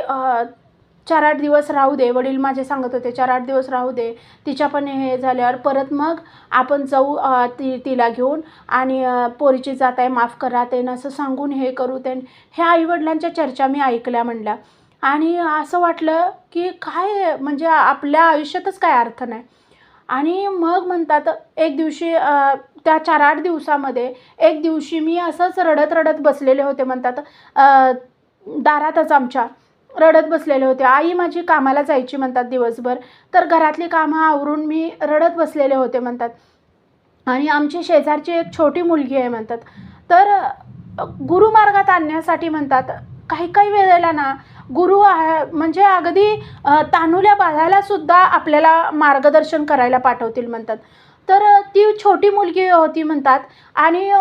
4-8 दिवस राहू दे. वडील माझे सांगत होते 4-8 दिवस राहू दे, तिच्या पण हे झाल्यावर परत मग आपण जाऊ तिला घेऊन, आणि पोरीची जात आहे माफ करा ते असं सांगून हे करू ते. ह्या आईवडिलांच्या चर्चा मी ऐकल्या म्हणल्या. आणि असं वाटलं की काय म्हणजे आपल्या आयुष्यातच काय अर्थ नाही. आणि मग म्हणतात एक दिवशी त्या 4-8 दिवसामध्ये एक दिवशी मी असंच रडत बसलेले होते म्हणतात दारातच आमच्या. रडत बसलेले होते. आई माझी कामाला जायची म्हणतात दिवसभर, तर घरातली कामं आवरून मी रडत बसलेले होते म्हणतात. आणि आमची शेजारची एक छोटी मुलगी आहे म्हणतात. तर गुरुमार्गात आणण्यासाठी म्हणतात काही काही वेळेला ना गुरु म्हणजे अगदी तान्हुल्या बाळाला सुद्धा आपल्याला मार्गदर्शन करायला पाठवतील म्हणतात. तर ती छोटी मुलगी होती म्हणतात आणि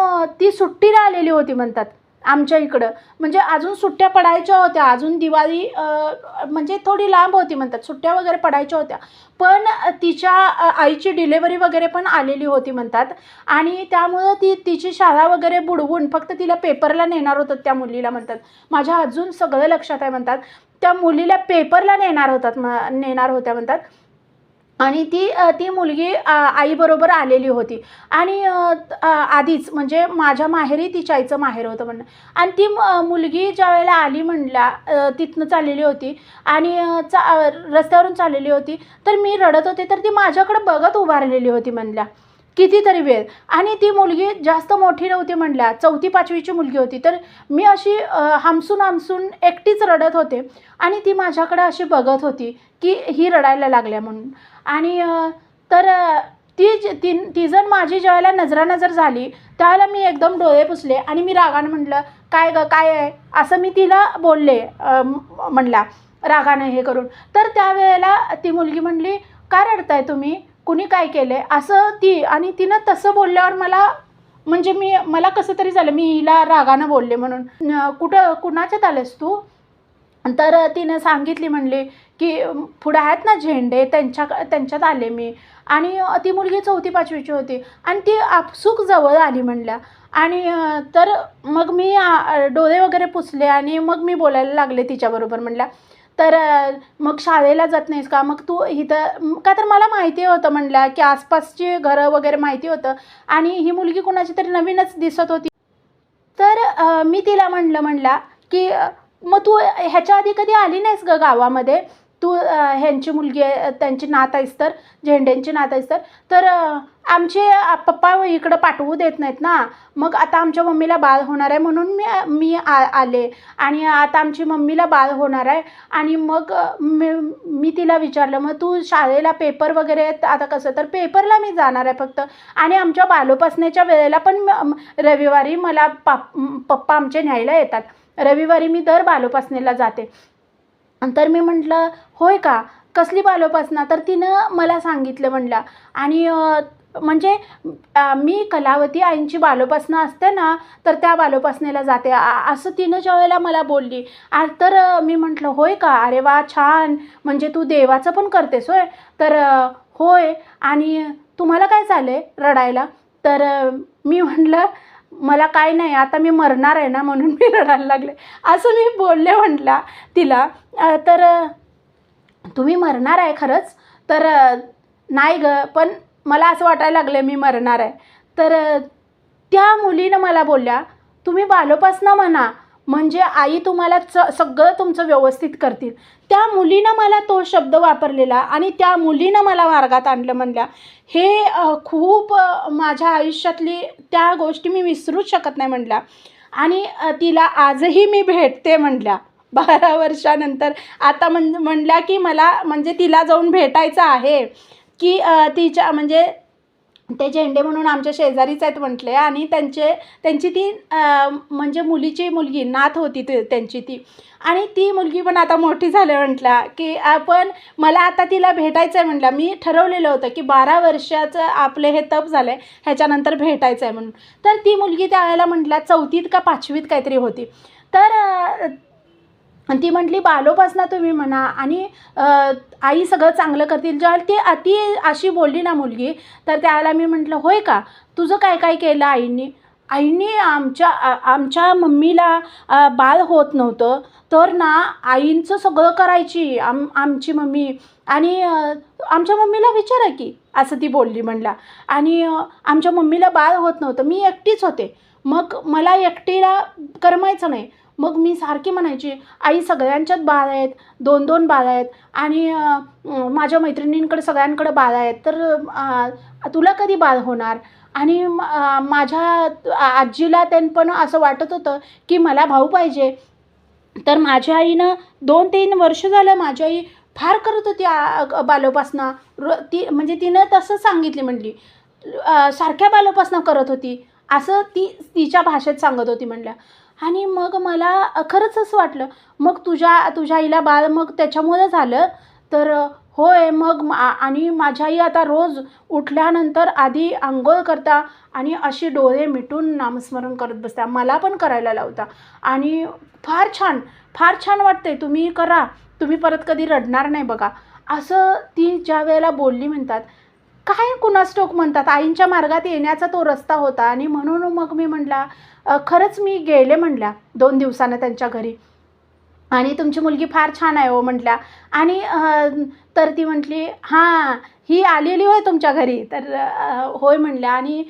ती सुट्टीला आलेली होती म्हणतात आमच्या इकडं. म्हणजे अजून सुट्ट्या पडायच्या होत्या, अजून दिवाळी म्हणजे थोडी लांब होती म्हणतात, सुट्ट्या वगैरे पडायच्या होत्या. पण तिच्या आईची डिलेवरी वगैरे पण आलेली होती म्हणतात आणि त्यामुळं तिची शाळा वगैरे बुडवून फक्त तिला पेपरला नेणार होतं त्या मुलीला म्हणतात. माझ्या अजून सगळं लक्षात आहे म्हणतात. त्या मुलीला पेपरला नेणार होत्या म्हणतात. आणि ती मुलगी आईबरोबर आलेली होती आणि आधीच म्हणजे माझ्या माहेरी तिच्या आईचं माहेर होतं म्हणणं. आणि ती मुलगी ज्यावेळेला आली म्हणल्या तिथनं चाललेली होती आणि रस्त्यावरून चाललेली होती, तर मी रडत होते, तर ती माझ्याकडे बघत उभारलेली होती म्हणल्या कितीतरी वेळ. आणि ती मुलगी जास्त मोठी नव्हती म्हणल्या, 4वी-5वीची मुलगी होती. तर मी अशी हमसून एकटीच रडत होते आणि ती माझ्याकडे अशी बघत होती की ही रडायला लागल्या म्हणून. आणि तर ती जण माझी ज्यावेळेला नजरानजर झाली त्यावेळेला मी एकदम डोळे पुसले आणि मी रागानं म्हटलं, काय गं काय आहे, असं मी तिला बोलले म्हणला रागानं हे करून. तर त्यावेळेला ती मुलगी म्हणली, का रडताय तुम्ही, कुणी काय केलं आहे असं ती. आणि तिनं तसं बोलल्यावर म्हणजे मला कसं तरी झालं, मी हिला रागानं बोलले म्हणून. कुणाच्यात आलेस तू. तर तिनं सांगितली म्हणली की पुढे आहेत ना झेंडे त्यांच्यात आले मी. आणि ती मुलगी 4वी-5वीची होती आणि ती आपसूक जवळ आली म्हणल्या. आणि तर मग मी डोळे वगैरे पुसले आणि मग मी बोलायला लागले तिच्याबरोबर म्हणल्या. तर मग शाळेला जात नाहीस का, मग तू इथं का, तर मला माहिती होतं म्हणल्या की आसपासची घरं वगैरे माहिती होतं आणि ही मुलगी कुणाची तरी नवीनच दिसत होती. तर मी तिला म्हणला की मग तू ह्याच्या आधी कधी आली नाहीस गं गावामध्ये, तू ह्यांची मुलगी आहे, त्यांची नात आहेस तर, झेंड्यांची नात आहेस तर आमचे पप्पा इकडं पाठवू देत नाहीत ना, मग आता आमच्या मम्मीला बाळ होणार आहे म्हणून मी आले आणि आता आमची मम्मीला बाळ होणार आहे. आणि मग मी तिला विचारलं, मग तू शाळेला पेपर वगैरे आता कसं, तर पेपरला मी जाणार आहे फक्त. आणि आमच्या बालोपासनेच्या वेळेला पण रविवारी मला पप्पा आमचे न्यायला येतात, रविवारी मी दर बालोपासनेला जाते. तर मी म्हटलं, होय का, कसली बालोपासना, तर तिनं मला सांगितलं म्हणलं. आणि म्हणजे मी कलावती आईंची बालोपासना असते ना, तर त्या बालोपासनेला जाते असं तिनं ज्यावेळेला मला बोलली. तर मी म्हटलं, होय का, अरे वा छान, म्हणजे तू देवाचं पण करतेस होय. तर होय, आणि तुम्हाला काय झालं आहे रडायला. तर मी म्हटलं, मला काय नाही, आता मी मरणार आहे ना म्हणून मी रडायला लागले असं मी बोलले म्हटला तिला. तर तुम्ही मरणार आहे खरंच, तर नाही गं, पण मला असं वाटायला लागलं मी मरणार आहे. तर त्या मुलीनं मला बोलल्या, तुम्ही बालोपासना म्हणा, म्हणजे आई तुम्हाला सगळं तुमचं व्यवस्थित करतील. त्या मुलीनं मला तो शब्द वापरलेला आणि त्या मुलीनं मला मार्गात आणलं म्हणल्या. हे खूप माझ्या आयुष्यातली त्या गोष्टी मी विसरूच शकत नाही म्हणल्या. आणि तिला आजही मी भेटते म्हणल्या 12 वर्षानंतर. आता म्हणल्या की मला म्हणजे तिला जाऊन भेटायचं आहे की तिच्या म्हणजे ते झेंडे म्हणून आमच्या शेजारीच आहेत म्हटले. आणि त्यांची ती म्हणजे मुलीची मुलगी नात होती त्यांची ती. आणि ती मुलगी पण आता मोठी झाली म्हटल्या की आपण मला आता तिला भेटायचं आहे म्हटलं. मी ठरवलेलं होतं की 12 वर्षाचं आपले हे तप झालं आहे, ह्याच्यानंतर भेटायचं आहे म्हणून. तर ती मुलगी त्यावेळेला म्हटल्या 4वीत का 5वीत काहीतरी होती. तर ती म्हटली, बालोपासना तुम्ही म्हणा आणि आई सगळं चांगलं करतील. जेव्हा ती अशी बोलली ना मुलगी, तर त्यावेळेला मी म्हटलं, होय का, तुझं काय काय केलं आईनी आमच्या मम्मीला बाळ होत नव्हतं, तर ना आईंचं सगळं करायची आमची मम्मी. आणि आमच्या मम्मीला विचारा की, असं ती बोलली म्हणला. आणि आमच्या मम्मीला बाळ होत नव्हतं, मी एकटीच होते, मग मला एकटीला करमायचं नाही. मग मी सारखी म्हणायची, आई सगळ्यांच्यात बाळ आहेत, 2-2 बाळ आहेत आणि माझ्या मैत्रिणींकडे सगळ्यांकडे बाळ आहेत, तर तुला कधी बाळ होणार. आणि माझ्या आजीला पण असं वाटत होतं की मला भाऊ पाहिजे. तर माझ्या आईनं 2-3 वर्ष झालं माझी आई फार करत होती बालोपासना. ती म्हणजे तिनं तसं सांगितली म्हटली, सारख्या बालोपासना करत होती, असं ती तिच्या भाषेत सांगत होती म्हणल्या. आणि मग मला खरंच असं वाटलं, मग तुझ्या आईला बाळ मग त्याच्यामुळं झालं? तर होय. मग आणि माझी आई आता रोज उठल्यानंतर आधी अंघोळ करता आणि अशी डोळे मिटून नामस्मरण करत बसता. मला पण करायला लावता आणि फार छान, फार छान वाटतंय. तुम्ही करा. तुम्ही परत कधी रडणार नाही बघा. असं ती ज्या वेळेला बोलली म्हणतात, काय कुणास ठाऊक म्हणतात, आईंच्या मार्गात येण्याचा तो रस्ता होता आणि म्हणून मग मी म्हटला, खरंच मी गेले म्हटल्या 2 दिवसानं त्यांच्या घरी. आणि तुमची मुलगी फार छान आहे हो म्हटल्या. आणि तर ती म्हटली, हां, ही आलेली होय तुमच्या घरी? तर होय म्हणल्या. आणि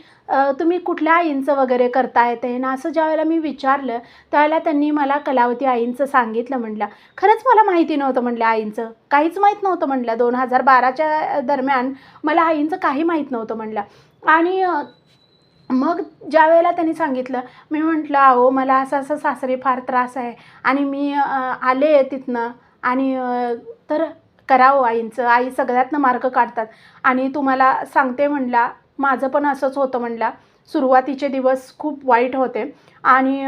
तुम्ही कुठल्या आईंचं वगैरे करताय ते ना, असं ज्यावेळेला मी विचारलं त्यावेळेला त्यांनी मला कलावती आईंचं सांगितलं म्हटल्या. खरंच मला माहिती नव्हतं म्हटल्या आईंचं, काहीच माहीत नव्हतं म्हटल्या. 2012च्या दरम्यान मला आईंचं काही माहीत नव्हतं म्हटल्या. आणि मग ज्यावेळेला त्यांनी सांगितलं, मी म्हटलं, अहो मला असं सासरी फार त्रास आहे आणि मी आले तिथनं आणि तर करावं आईंचं, आई सगळ्यातनं मार्ग काढतात. आणि तुम्हाला सांगते म्हणला, माझं पण असंच होतं म्हणला. सुरुवातीचे दिवस खूप वाईट होते आणि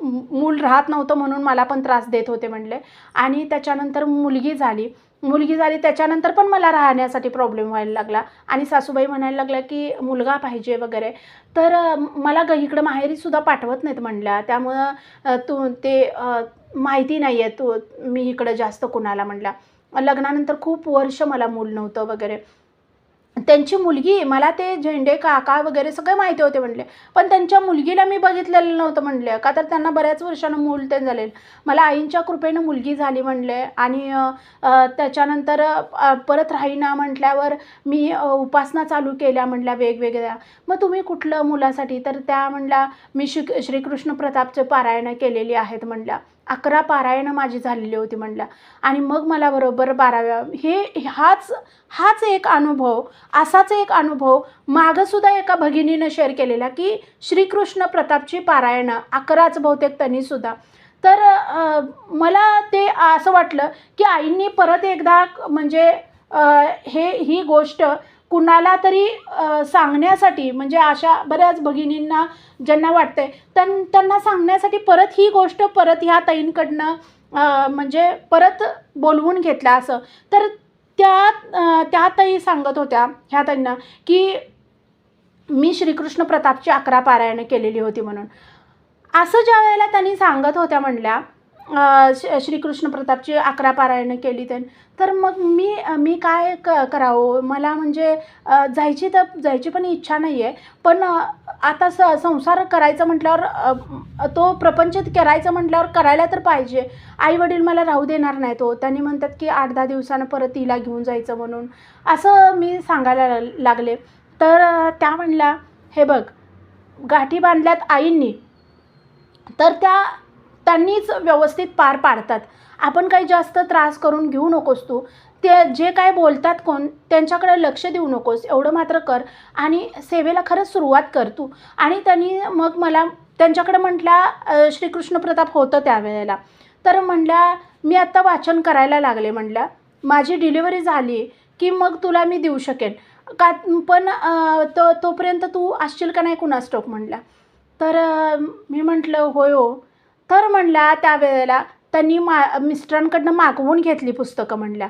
मूल राहत नव्हतं म्हणून मला पण त्रास देत होते म्हणले. आणि त्याच्यानंतर मुलगी झाली त्याच्यानंतर पण मला राहण्यासाठी प्रॉब्लेम व्हायला लागला आणि सासूबाई म्हणायला लागल्या की मुलगा पाहिजे वगैरे. तर मला इकडं माहेरीसुद्धा पाठवत नाहीत म्हणल्या. त्यामुळं तू ते माहिती नाही आहे मी इकडं जास्त कुणाला म्हणल्या. लग्नानंतर खूप वर्ष मला मूल नव्हतं वगैरे. त्यांची मुलगी मला ते झेंडे काका वगैरे सगळे माहिती होते म्हणले, पण त्यांच्या मुलगीला मी बघितलेलं नव्हतं म्हणले, का तर त्यांना बऱ्याच वर्षानं मूल ते झालेलं. मला आईंच्या कृपेनं मुलगी झाली म्हणले. आणि त्याच्यानंतर परत राहीना म्हटल्यावर मी उपासना चालू केल्या म्हटल्या वेगवेगळ्या. मग तुम्ही कुठलं मुलासाठी? तर त्या म्हणल्या, मी श्रीकृष्ण प्रतापचे पारायणं केलेली आहेत म्हणल्या. 11 पारायणं माझी झालेली होती म्हणल्या. आणि मग मला बरोबर 12व्या हाच एक अनुभव, असाच एक अनुभव मागंसुद्धा एका भगिनीनं शेअर केलेला, की श्रीकृष्ण प्रतापची पारायणं 11च बहुतेक त्यांनीसुद्धा. तर मला ते असं वाटलं, की आईंनी परत एकदा म्हणजे ही गोष्ट कुणाला तरी सांगण्यासाठी, म्हणजे अशा बऱ्याच भगिनींना ज्यांना वाटतंय त्यांना सांगण्यासाठी परत ही गोष्ट परत ह्या ताईंकडनं म्हणजे परत बोलवून घेतलं असं. तर त्या ताई सांगत होत्या ह्या ताईंना, की मी श्रीकृष्ण प्रतापची 11 पारायणं केलेली होती म्हणून. असं ज्या वेळेला त्यांनी सांगत होत्या म्हणल्या, श्रीकृष्ण प्रतापची 11 पारायणं केली तर मग मी काय करावं? मला म्हणजे जायची पण इच्छा नाही आहे. पण आता संसार करायचं म्हटल्यावर तो प्रपंच करायचं म्हटल्यावर करायला तर पाहिजे. आई-वडील मला राहू देणार नाहीत हो. त्यांनी म्हणतात की 8-10 दिवसानं परत तिला घेऊन जायचं म्हणून. असं मी सांगायला लागले. तर त्या म्हणल्या, हे बघ, गाठी बांधल्यात आईंनी तर त्यांनीच व्यवस्थित पार पाडतात. आपण काही जास्त त्रास करून घेऊ नकोस तू. ते जे काय बोलतात कोण त्यांच्याकडे लक्ष देऊ नकोस, एवढं मात्र कर आणि सेवेला खरंच सुरुवात कर तू. आणि त्यांनी मग मला त्यांच्याकडे म्हटल्या, श्रीकृष्ण प्रताप होतं त्यावेळेला. तर म्हणल्या, मी आत्ता वाचन करायला लागले म्हणल्या, माझी डिलिव्हरी झाली की मग तुला मी देऊ शकेन का, पण तोपर्यंत तू असशील का नाही कुणास ठाऊक म्हणल्या. तर मी म्हटलं, होय हो. तर म्हणल्या त्यावेळेला त्यांनी मिस्टरांकडनं मागवून घेतली पुस्तकं म्हणल्या.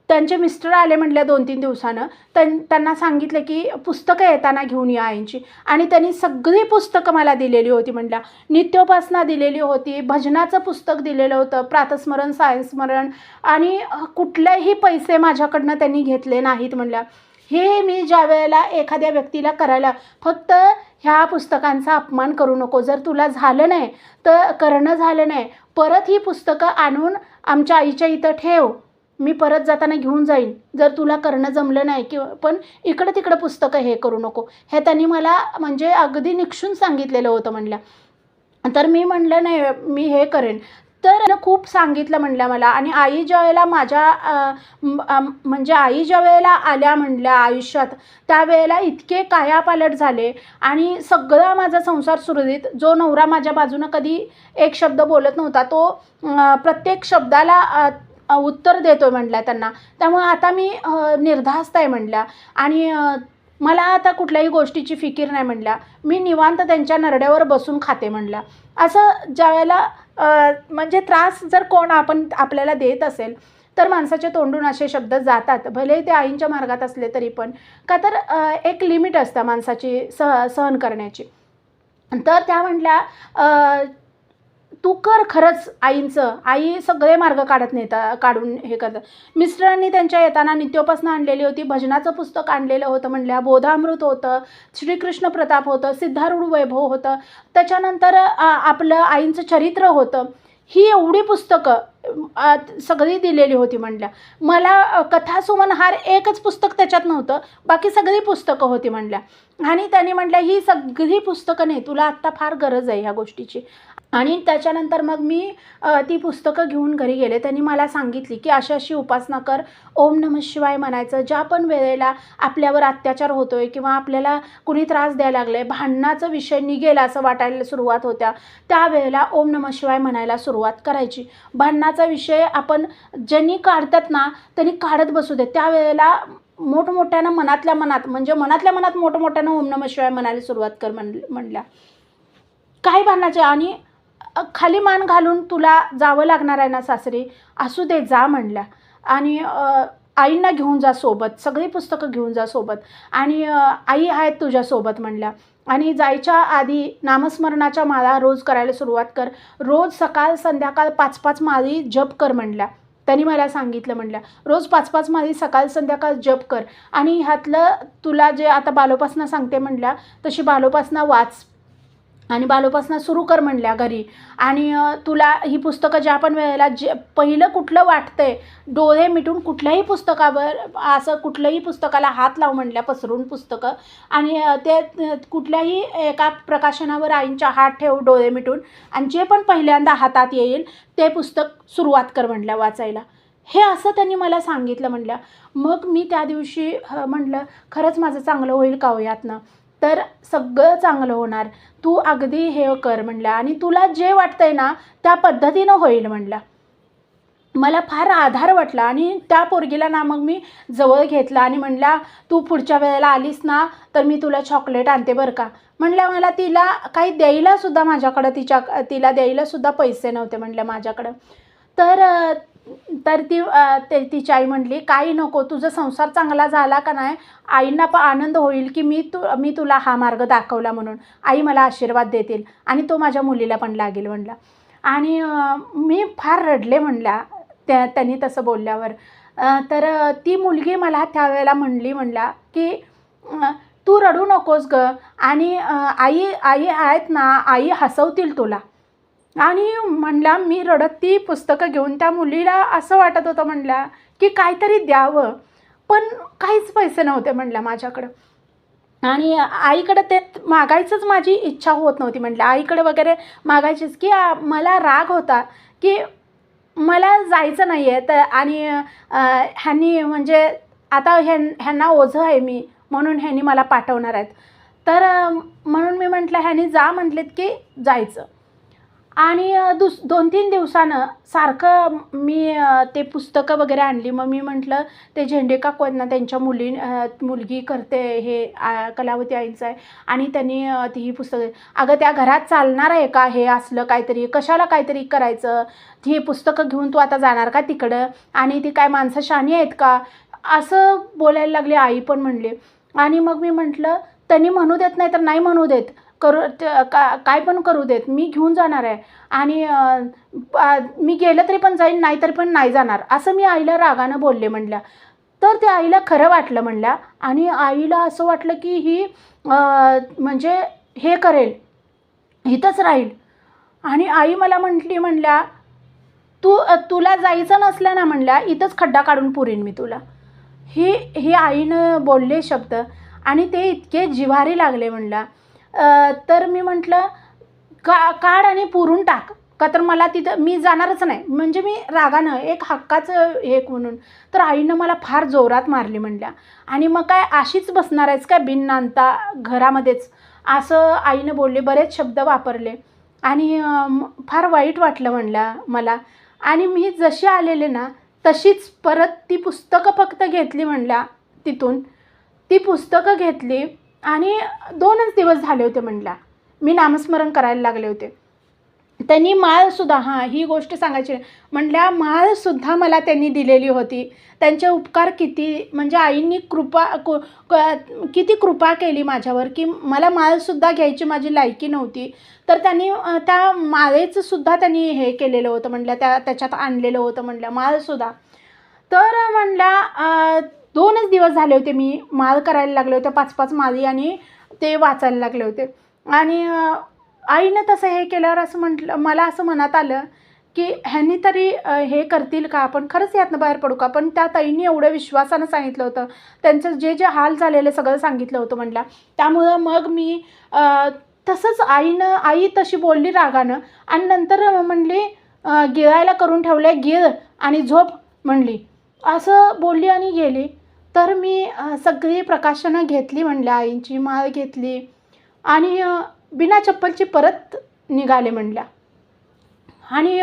त्यांचे मिस्टर आले म्हटल्या 2-3 दिवसानं. त्यांना सांगितलं की पुस्तकं येताना घेऊन या आईंची. आणि त्यांनी सगळी पुस्तकं मला दिलेली होती म्हणल्या. नित्योपासना दिलेली होती, भजनाचं पुस्तक दिलेलं होतं, प्रातस्मरण, सायंस्मरण, आणि कुठलेही पैसे माझ्याकडनं त्यांनी घेतले नाहीत म्हणल्या. हे मी ज्या वेळेला एखाद्या व्यक्तीला करायला, फक्त ह्या पुस्तकांचा अपमान करू नको. जर तुला झालं नाही तर करणं झालं नाही, परत ही पुस्तकं आणून आमच्या आईच्या इथं ठेव, मी परत जाताना घेऊन जाईन. जर तुला करणं जमलं नाही किंवा पण इकडं तिकडं पुस्तकं हे करू नको, हे त्यांनी मला म्हणजे अगदी निक्षून सांगितलेलं होतं म्हणल्या. तर मी म्हणलं, नाही मी हे करेन. तर खूप सांगितलं म्हणल्या मला. आणि आई ज्या वेळेला म्हणजे आई ज्या वेळेला आल्या म्हणल्या आयुष्यात, त्यावेळेला इतके कायापालट झाले आणि सगळा माझा संसार सुरळीत. जो नवरा माझ्या बाजूनं कधी एक शब्द बोलत नव्हता, तो प्रत्येक शब्दाला उत्तर देतोय म्हणल्या त्यांना. त्यामुळे आता मी निर्धास्त आहे म्हणल्या. आणि मला आता कुठल्याही गोष्टीची फिकीर नाही म्हणल्या. मी निवांत त्यांच्या नरड्यावर बसून खाते म्हणल्या. असं ज्यावेळेला म्हणजे त्रास जर कोण आपल्याला देत असेल, तर माणसाच्या तोंडून असे शब्द जातात. भले ते आईंच्या मार्गात असले तरी पण. का तर एक लिमिट असतं माणसाची सहन करण्याची. तर त्या म्हटल्या, तू कर खरंच आईंचं. आई सगळे मार्ग काढून हे करतात. मिस्टरांनी त्यांच्या येताना नित्योपासनं आणलेली होती, भजनाचं पुस्तक आणलेलं होतं म्हणल्या, बोधामृत होतं, श्रीकृष्ण प्रताप होतं, सिद्धारूढ वैभव होतं, त्याच्यानंतर आपलं आईंचं चरित्र होतं. ही एवढी पुस्तकं सगळी दिलेली होती म्हणल्या. मला कथा सुमनहार एकच पुस्तक त्याच्यात नव्हतं, बाकी सगळी पुस्तकं होती म्हणल्या. आणि त्यांनी म्हटलं, ही सगळी पुस्तकं नाही, तुला आत्ता फार गरज आहे ह्या गोष्टीची. आणि त्याच्यानंतर मग मी ती पुस्तकं घेऊन घरी गेले. त्यांनी मला सांगितली की अशी अशी उपासना कर, ओम नमः शिवाय म्हणायचं. ज्या पण वेळेला आपल्यावर अत्याचार होतोय किंवा आपल्याला कुणी त्रास द्यायला लागले, भांडणाचा विषय निघेल असं वाटायला सुरुवात होत्या, त्यावेळेला ओम नमः शिवाय म्हणायला सुरुवात करायची. भांडणाचा विषय आपण ज्यांनी काढतात ना, त्यांनी काढत बसू देत. त्यावेळेला मोठमोठ्यानं मनातल्या मनात मोठमोठ्यानं ओम नमः शिवाय म्हणायला सुरुवात कर म्हणल्या. काही भांडणाचे आणि खाली मान घालून तुला जावं लागणार आहे ना सासरी, असू दे जा म्हणल्या. आणि आईंना घेऊन जा सोबत, सगळी पुस्तकं घेऊन जा सोबत, आणि आई आहेत तुझ्यासोबत म्हणल्या. आणि जायच्या आधी नामस्मरणाच्या माळा रोज करायला सुरुवात कर. रोज सकाळ संध्याकाळ 5-5 माळी जप कर म्हणल्या. त्यांनी मला सांगितलं म्हणल्या, रोज 5-5 माळी सकाळ संध्याकाळ जप कर. आणि ह्यातलं तुला जे आता बालोपासना सांगते म्हणल्या, तशी बालोपासना वाच आणि बालोपासना सुरू कर म्हणल्या घरी. आणि तुला ही पुस्तकं ज्या पण वेळेला पहिलं कुठलं वाटतंय, डोळे मिटून कुठल्याही पुस्तकावर असं कुठल्याही पुस्तकाला हात लाव म्हणल्या, पसरून पुस्तकं. आणि ते कुठल्याही एका प्रकाशनावर आईंच्या हात ठेव डोळे मिटून, आणि जे पण पहिल्यांदा हातात येईल ते पुस्तक सुरुवात कर म्हणल्या वाचायला. हे असं त्यांनी मला सांगितलं म्हणल्या. मग मी त्या दिवशी म्हटलं, खरंच माझं चांगलं होईल का हो यातनं? तर सगळं चांगलं होणार, तू अगदी हे कर म्हणल्या. आणि तुला जे वाटतंय ना त्या पद्धतीनं होईल म्हणल्या. मला फार आधार वाटला. आणि त्या पोरगीला ना मग मी जवळ घेतला आणि म्हणल्या, तू पुढच्या वेळेला आलीस ना तर मी तुला चॉकलेट आणते बरं का म्हणल्या. मला तिला काही द्यायलासुद्धा माझ्याकडं तिला द्यायलासुद्धा पैसे नव्हते म्हणल्या माझ्याकडं. तर तिची आई म्हटली, काही नको, तुझा संसार चांगला झाला का नाही, आईंना पण आनंद होईल की मी तुला हा मार्ग दाखवला म्हणून. आई मला आशीर्वाद देतील आणि तो माझ्या मुलीला पण लागेल म्हणला. आणि मी फार रडले म्हणल्या त्यांनी तसं बोलल्यावर. तर ती मुलगी मला त्यावेळेला म्हणल्या की तू रडू नकोस गं, आणि आई आहेत ना, आई हसवतील तुला. आणि म्हणला मी रडत ती पुस्तकं घेऊन, त्या मुलीला असं वाटत होतं म्हणल्या की काहीतरी द्यावं, पण काहीच पैसे नव्हते म्हणल्या माझ्याकडं. आणि आईकडं ते मागायचंच माझी इच्छा होत नव्हती म्हणल्या. आईकडे वगैरे मागायचीच की मला राग होता की मला जायचं नाही आहे. तर आणि ह्यांनी म्हणजे आता ह्यांना ओझं आहे मी, म्हणून ह्यांनी मला पाठवणार आहेत. तर म्हणून मी म्हटलं ह्यांनी जा म्हटलेत की जायचं. आणि 2-3 दिवसानं सारखं मी ते पुस्तकं वगैरे आणली. मग मी म्हटलं, ते झेंडे काकू आहेत ना, त्यांच्या मुलगी करते हे कलावती आईंचं आहे, आणि त्यांनी ही पुस्तकं, अगं त्या घरात चालणार आहे का हे असलं काहीतरी, कशाला काहीतरी करायचं, ही पुस्तकं घेऊन तू आता जाणार का तिकडं, आणि ती काय माणसं शहाणी आहेत का, असं बोलायला लागले आई पण म्हणले. आणि मग मी म्हटलं, त्यांनी म्हणू देत नाही तर नाही म्हणू देत, काय पण करू देत, मी घेऊन जाणार आहे. आणि मी गेलं तरी पण जाईन, नाही तरी पण नाही जाणार, असं मी आईला रागानं बोलले म्हणल्या. तर ते आईला खरं वाटलं म्हणल्या. आणि आईला असं वाटलं की ही म्हणजे हे करेल, इथंच राहील. आणि आई मला म्हणल्या, तुला जायचं नसलं ना म्हणल्या, इथंच खड्डा काढून पुरीन मी तुला. ही आईनं बोलले शब्द, आणि ते इतके जिव्हारी लागले म्हणल्या. तर मी म्हटलं, काढ आणि पुरून टाक, का तर मला तिथं मी जाणारच नाही, म्हणजे मी रागानं एक हक्काचं हे म्हणून. तर आईनं मला फार जोरात मारली म्हणल्या. आणि मग काय अशीच बसणार आहेस काय बिन आणता घरामध्येच, असं आईनं बोलले, बरेच शब्द वापरले. आणि फार वाईट वाटलं म्हणल्या मला. आणि मी जशी आलेले ना तशीच परत ती पुस्तकं फक्त घेतली म्हणल्या तिथून. ती पुस्तकं घेतली आणि 2च दिवस झाले होते म्हणल्या मी नामस्मरण करायला लागले होते. त्यांनी माळसुद्धा, हां ही गोष्ट सांगायची म्हणल्या, माळसुद्धा मला त्यांनी दिलेली होती. त्यांचे उपकार किती, म्हणजे आईंनी किती कृपा केली माझ्यावर, की मला माळसुद्धा घ्यायची माझी लायकी नव्हती. तर त्यांनी त्या माळेचंसुद्धा त्यांनी हे केलेलं होतं म्हणल्या, त्याच्यात आणलेलं होतं म्हणल्या माळसुद्धा. तर म्हणल्या 2च दिवस झाले होते मी माळ करायला लागले होते, 5-5 माळी, आणि ते वाचायला लागले होते. आणि आईनं तसं हे केल्यावर असं म्हटलं, मला असं मनात आलं की ह्यांनी तरी हे करतील का, आपण खरंच यातनं बाहेर पडू का. पण त्या ताईंनी एवढं विश्वासानं सांगितलं होतं, त्यांचं जे जे हाल झालेलं सगळं सांगितलं होतं म्हणल्या. त्यामुळं मग मी तसंच आई तशी बोलली रागानं, आणि नंतर म्हणली गिळायला करून ठेवले, गिळ आणि झोप म्हणली, असं बोलली आणि गेली. तर मी सगळी प्रकाशनं घेतली म्हणल्या, आईंची माळ घेतली आणि बिना चप्पलची परत निघाले म्हणल्या. आणि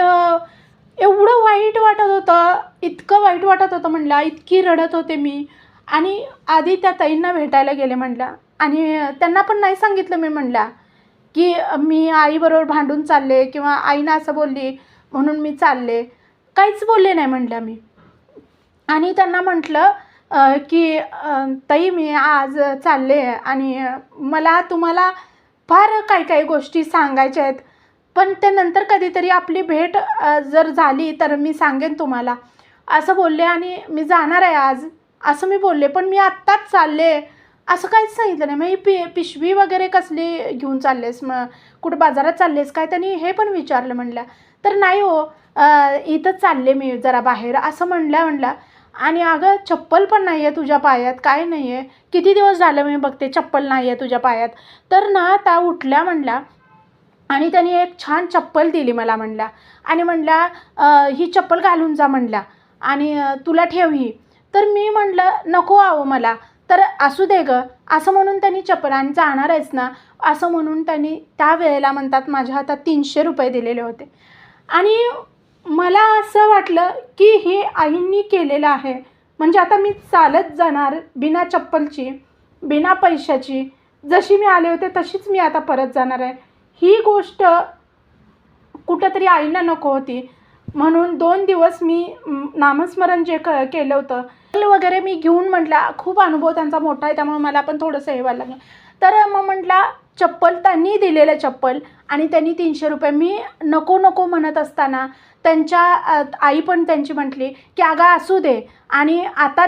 एवढं वाईट वाटत होतं, इतकं वाईट वाटत होतं म्हणल्या, इतकी रडत होते मी. आणि आधी त्या ताईंना भेटायला गेले म्हणल्या, आणि त्यांना पण नाही सांगितलं मी म्हणल्या की मी आईबरोबर भांडून चालले, किंवा आईनं असं बोलली म्हणून मी चालले, काहीच बोलले नाही म्हणल्या मी. आणि त्यांना म्हटलं की ताई मी आज चालले आणि मला तुम्हाला फार काही काही गोष्टी सांगायच्या आहेत, पण ते नंतर कधीतरी आपली भेट जर झाली तर मी सांगेन तुम्हाला, असं बोलले. आणि मी जाणार आहे आज, असं मी बोलले, पण मी आत्ताच चालले, असं काहीच सांगितलं नाही. मग पिशवी वगैरे कसली घेऊन चाललेस, मग कुठं बाजारात चाललेस काय, त्यांनी हे पण विचारलं म्हणल्या. तर नाही हो, इथंच चालले मी जरा बाहेर, असं म्हणल्या. आणि अगं चप्पल पण नाही आहे तुझ्या पायात, काय नाही आहे, किती दिवस झालं मी बघते चप्पल नाही आहे तुझ्या पायात. तर ना त्या उठल्या म्हणल्या, आणि त्यांनी एक छान चप्पल दिली मला म्हणल्या, आणि म्हणल्या ही चप्पल घालून जा म्हणल्या, आणि तुला ठेव ही. तर मी म्हणलं नको आहो मला, तर असू दे गं, असं म्हणून त्यांनी चप्पल, आणि जाणार आहेस ना असं म्हणून त्यांनी त्या वेळेला म्हणतात माझ्या हातात 300 रुपये दिलेले होते. आणि मला असं वाटलं की हे आईंनी केलेलं आहे, म्हणजे आता मी चालत जाणार बिना चप्पलची, बिना पैशाची, जशी मी आले होते तशीच मी आता परत जाणार आहे. ही गोष्ट कुठंतरी आईंना नको होती, म्हणून 2 दिवस मी नामस्मरण जे केलं होतं वगैरे मी घेऊन म्हटलं, खूप अनुभव त्यांचा मोठा आहे त्यामुळे मला पण थोडंसं हे व्हायला लागलं. तर मग म्हटलं चप्पल, त्यांनी दिलेलं चप्पल, आणि त्यांनी 300 रुपये, मी नको नको म्हणत असताना त्यांच्या आई पण त्यांची म्हटली की अगं असू दे, आणि आता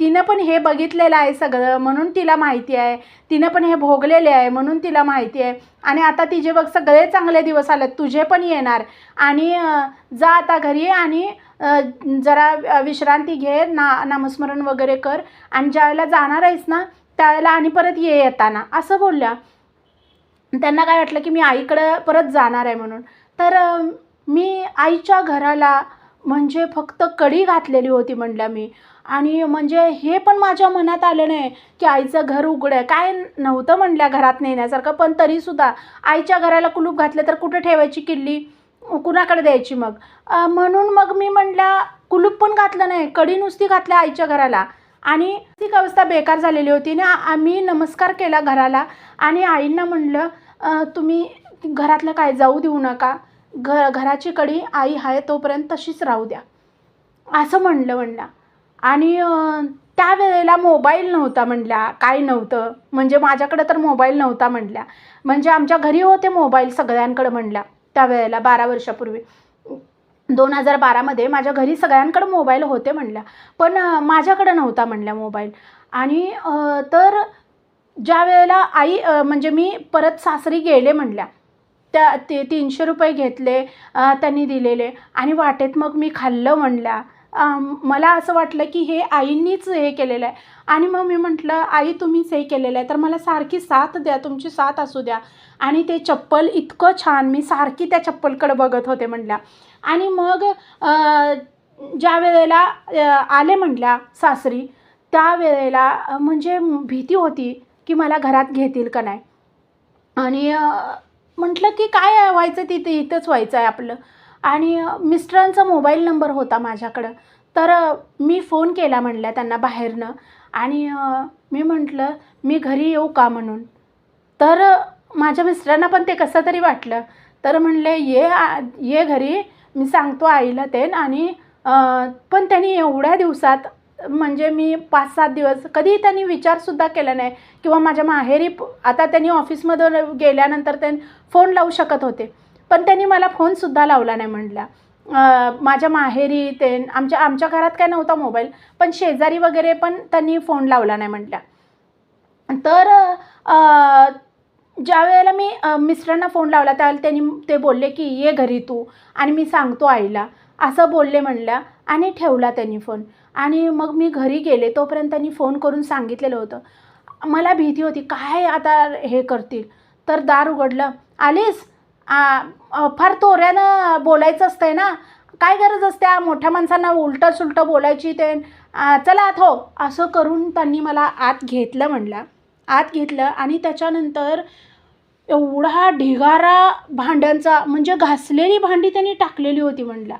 तिनं पण हे बघितलेलं आहे सगळं म्हणून तिला माहिती आहे, तिनं पण हे भोगलेले आहे म्हणून तिला माहिती आहे, आणि आता तिचे बघ सगळे चांगले दिवस आलेत, तुझे पण येणार, आणि जा आता घरी आणि जरा विश्रांती घे, नामस्मरण वगैरे कर, आणि ज्यावेळेला जाणार आहेस ना त्यावेळेला आणि परत येताना, असं बोलल्या. त्यांना काय वाटलं की मी आईकडं परत जाणार आहे म्हणून. तर मी आईच्या घराला म्हणजे फक्त कडी घातलेली होती म्हणल्या मी, आणि म्हणजे हे पण माझ्या मनात आलं नाही की आईचं घर उघडं आहे, काय नव्हतं म्हणल्या घरात नेण्यासारखं, पण तरीसुद्धा आईच्या घराला कुलूप घातलं तर कुठं ठेवायची किल्ली, कुणाकडे द्यायची मग, म्हणून मग मी म्हणल्या कुलूप पण घातलं नाही, कडी नुसती घातल्या आईच्या घराला. आणि ती अवस्था बेकार झालेली होती ना. आम्ही नमस्कार केला घराला, आणि आईंना म्हणलं तुम्ही घरातलं काय जाऊ देऊ नका, घराची कडी आई आहे तोपर्यंत तशीच राहू द्या, असं म्हणलं. आणि त्यावेळेला मोबाईल नव्हता म्हणल्या, काय नव्हतं, म्हणजे माझ्याकडं तर मोबाईल नव्हता म्हणल्या, म्हणजे आमच्या घरी होते मोबाईल सगळ्यांकडं म्हणल्या. त्यावेळेला 12 वर्षापूर्वी 2012मध्ये माझ्या घरी सगळ्यांकडे मोबाईल होते म्हणल्या, पण माझ्याकडे नव्हता म्हणल्या मोबाईल. आणि तर ज्या वेळेला आई म्हणजे मी परत सासरी गेले म्हणल्या, ते 300 रुपये घेतले त्यांनी दिलेले, आणि वाटेत मग मी खाल्लं म्हणल्या, मला असं वाटलं की हे आईंनीच हे केलेलं आहे. आणि मग मी म्हटलं, आई तुम्हीच हे केलेलं आहे तर मला सारखी साथ द्या, तुमची साथ असू द्या. आणि ते चप्पल इतकं छान, मी सारखी त्या चप्पलकडे बघत होते म्हटल्या. आणि मग ज्या वेळेला आले म्हटल्या सासरी, त्यावेळेला म्हणजे भीती होती की मला घरात घेतील का नाही. आणि म्हटलं की काय व्हायचं तिथे, इथंच व्हायचं आहे आपलं. आणि मिस्टरांचा मोबाईल नंबर होता माझ्याकडं. तर मी फोन केला म्हटलं त्यांना बाहेरनं. आणि मी म्हटलं, मी घरी येऊ का म्हणून. तर माझ्या मिस्टरांना पण ते कसं तरी वाटलं. तर म्हणले, ये घरी, मी सांगतो आईला ते. आणि पण त्यांनी एवढ्या दिवसात, म्हणजे मी 5-7 दिवस कधी त्यांनी विचारसुद्धा केला नाही किंवा माझ्या माहेरी आता त्यांनी ऑफिसमधून गेल्यानंतर त्यांनी फोन लावू शकत होते, पण त्यांनी मला फोनसुद्धा लावला नाही म्हटल्या. माझ्या माहेरी ते आमच्या घरात काय नव्हता मोबाईल, पण शेजारी वगैरे पण त्यांनी फोन लावला नाही म्हटल्या. तर ज्यावेळेला मी मिस्टरांना फोन लावला त्यावेळेला त्यांनी ते बोलले की ये घरी तू आणि मी सांगतो आईला, असं बोलले म्हणल्या. आणि ठेवला त्यांनी फोन. आणि मग मी घरी गेले तोपर्यंत त्यांनी फोन करून सांगितलेलं होतं. मला भीती होती काय आता हे करतील. तर दार उघडलं, आलीस, फार तोऱ्यानं बोलायचं असतंय ना, काय गरज असते मोठ्या माणसांना उलटं सुलटं बोलायची. ते चला आत हो, असं करून त्यांनी मला आत घेतलं म्हणलं. आत घेतलं आणि त्याच्यानंतर एवढा ढिगारा भांड्यांचा, म्हणजे घासलेली भांडी त्यांनी टाकलेली होती म्हणल्या.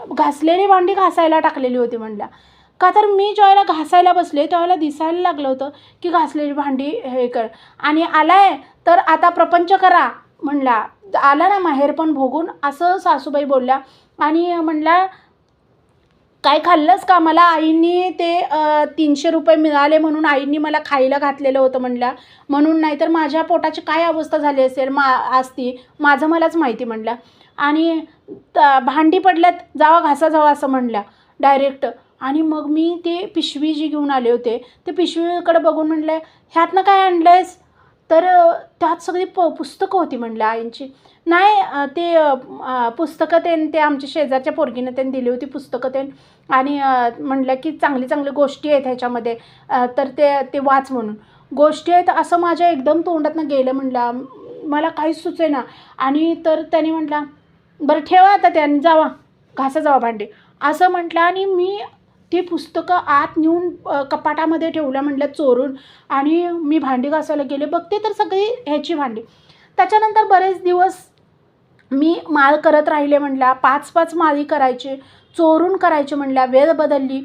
घासलेली भांडी घासायला टाकलेली होती म्हणल्या. का तर मी ज्यावेळेला घासायला बसले त्यावेळेला दिसायला लागलं होतं की घासलेली भांडी हे कर. आणि आलाय तर आता प्रपंच करा म्हणला. आला ना माहेर पण भोगून, असं सासूबाई बोलल्या. आणि म्हणला, काय खाल्लंस का. मला आईंनी ते 300 रुपये मिळाले म्हणून आईंनी मला खायला घातलेलं होतं म्हणल्या, म्हणून. नाही तर माझ्या पोटाची काय अवस्था झाली असेल असती, माझं मलाच माहिती म्हणल्या. आणि भांडी पडल्यात, जावा घासा जावा असं म्हणल्या डायरेक्ट. आणि मग मी ते पिशवी जी घेऊन आले होते ते पिशवीकडे बघून म्हणले, ह्यातनं काय आणलं आहेस. तर त्यात सगळी पुस्तकं होती म्हणलं आईंची. नाही ते पुस्तकं ते आमच्या शेजारच्या पोरगीनं त्यांनी दिली होती पुस्तकं ते. आणि म्हणलं की चांगली चांगली गोष्टी आहेत ह्याच्यामध्ये, तर ते वाच म्हणून. गोष्टी आहेत असं माझ्या एकदम तोंडातनं गेलं म्हणलं, मला काहीच सुचेना. आणि तर त्यांनी म्हटला, बरं ठेवा आता त्याने, जावा घासा जावा भांडे असं म्हटलं. आणि मी ती पुस्तकं आत नेऊन कपाटामध्ये ठेवलं म्हटलं चोरून. आणि मी भांडी घासायला गेले, बघते तर सगळी ह्याची भांडी. त्याच्यानंतर बरेच दिवस मी माळ करत राहिले म्हटल्या, 5-5 माळी करायचे, चोरून करायचे म्हणल्या. वेळ बदलली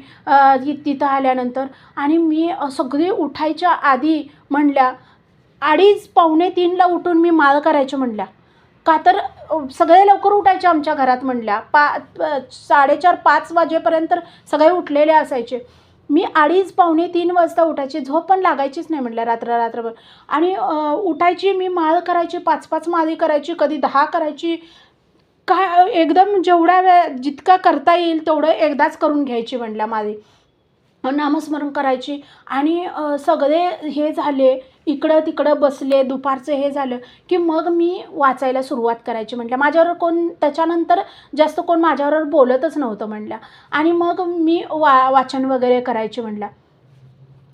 तिथं आल्यानंतर. आणि मी सगळी उठायच्या आधी म्हणल्या 2:30-2:45ला उठून मी माळ करायचे म्हणल्या. का तर सगळे लवकर उठायचे आमच्या घरात म्हणल्या. 4:30-5 वाजेपर्यंत सगळे उठलेले असायचे. मी 2:30-2:45 वाजता उठायची, झोप पण लागायचीच नाही म्हटल्या रात्रभर. आणि उठायची, मी माळ करायची, 5-5 माळी करायची, कधी 10 करायची. काय एकदम जेवढ्या वेळ जितका करता येईल तेवढं एकदाच करून घ्यायची म्हटल्या माळी. नामस्मरण करायची. आणि सगळे हे झाले, इकडं तिकडं बसले, दुपारचं हे झालं की मग मी वाचायला सुरुवात करायची म्हटल्या. माझ्यावर कोण त्याच्यानंतर जास्त कोण माझ्याबरोबर बोलतच नव्हतं म्हटल्या. आणि मग मी वाचन वगैरे करायची म्हटल्या.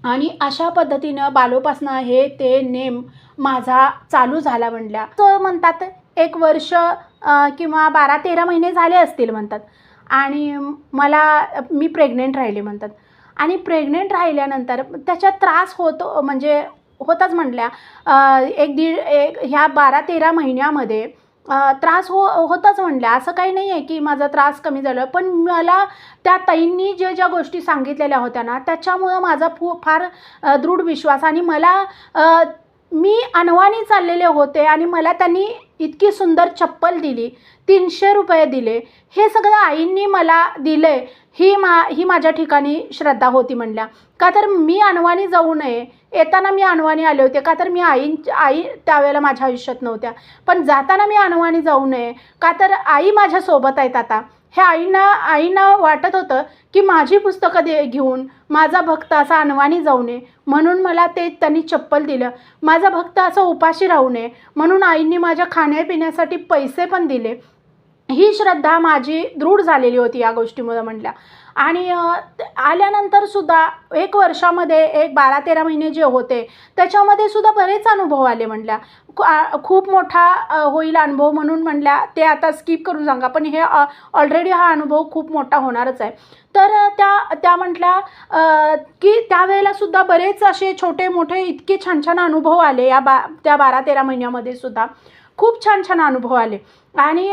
आणि अशा पद्धतीनं बालोपासनं हे ते नेम माझा चालू झाला म्हटल्या. तर म्हणतात 1 वर्ष किंवा 12-13 महिने झाले असतील म्हणतात. आणि मी प्रेग्नेंट राहिले म्हणतात. आणि प्रेग्नेंट राहिल्यानंतर त्याच्यात त्रास होतो, म्हणजे होताच म्हटल्या. ह्या 12-13 महिन्यामध्ये त्रास होताच म्हणल्या. असं काही नाही आहे की माझा त्रास कमी झाला, पण मला त्या ताईंनी ज्या गोष्टी सांगितलेल्या होत्या ना त्याच्यामुळं माझा फार दृढ विश्वास. आणि मी अनवाणी चाललेले होते आणि मला त्यांनी इतकी सुंदर चप्पल दिली, 300 रुपये दिले, हे सगळं आईंनी मला दिले. ही माझ्या ठिकाणी श्रद्धा होती म्हणल्या. का तर मी अनवाणी जाऊ नये. येताना मी अनवाणी आले होते, का तर आई त्यावेळेला माझ्या आयुष्यात नव्हत्या, पण जाताना मी अनवाणी जाऊ नये, का तर आई माझ्यासोबत आहेत आता. हे आईंना वाटत होतं की माझी पुस्तकं घेऊन माझा भक्त असा अनवाणी जाऊ नये, म्हणून मला त्यांनी चप्पल दिलं. माझा भक्त असं उपाशी राहू नये म्हणून आईंनी माझ्या खाण्यापिण्यासाठी पैसे पण दिले. ही श्रद्धा माझी दृढ झालेली होती या गोष्टीमुळे म्हटल्या. आणि आल्यानंतर सुद्धा 1 वर्षामध्ये एक 12-13 महिने जे होते त्याच्यामध्ये सुद्धा बरेच अनुभव आले म्हटल्या. खूप मोठा होईल अनुभव म्हणून म्हटल्या ते आता स्किप करून सांगा, पण हे ऑलरेडी हा अनुभव खूप मोठा होणारच आहे. तर त्या म्हटल्या की त्यावेळेला सुद्धा बरेच असे छोटे मोठे इतके छान छान अनुभव आले त्या 12-13 महिन्यामध्ये सुद्धा खूप छान छान अनुभव आले. आणि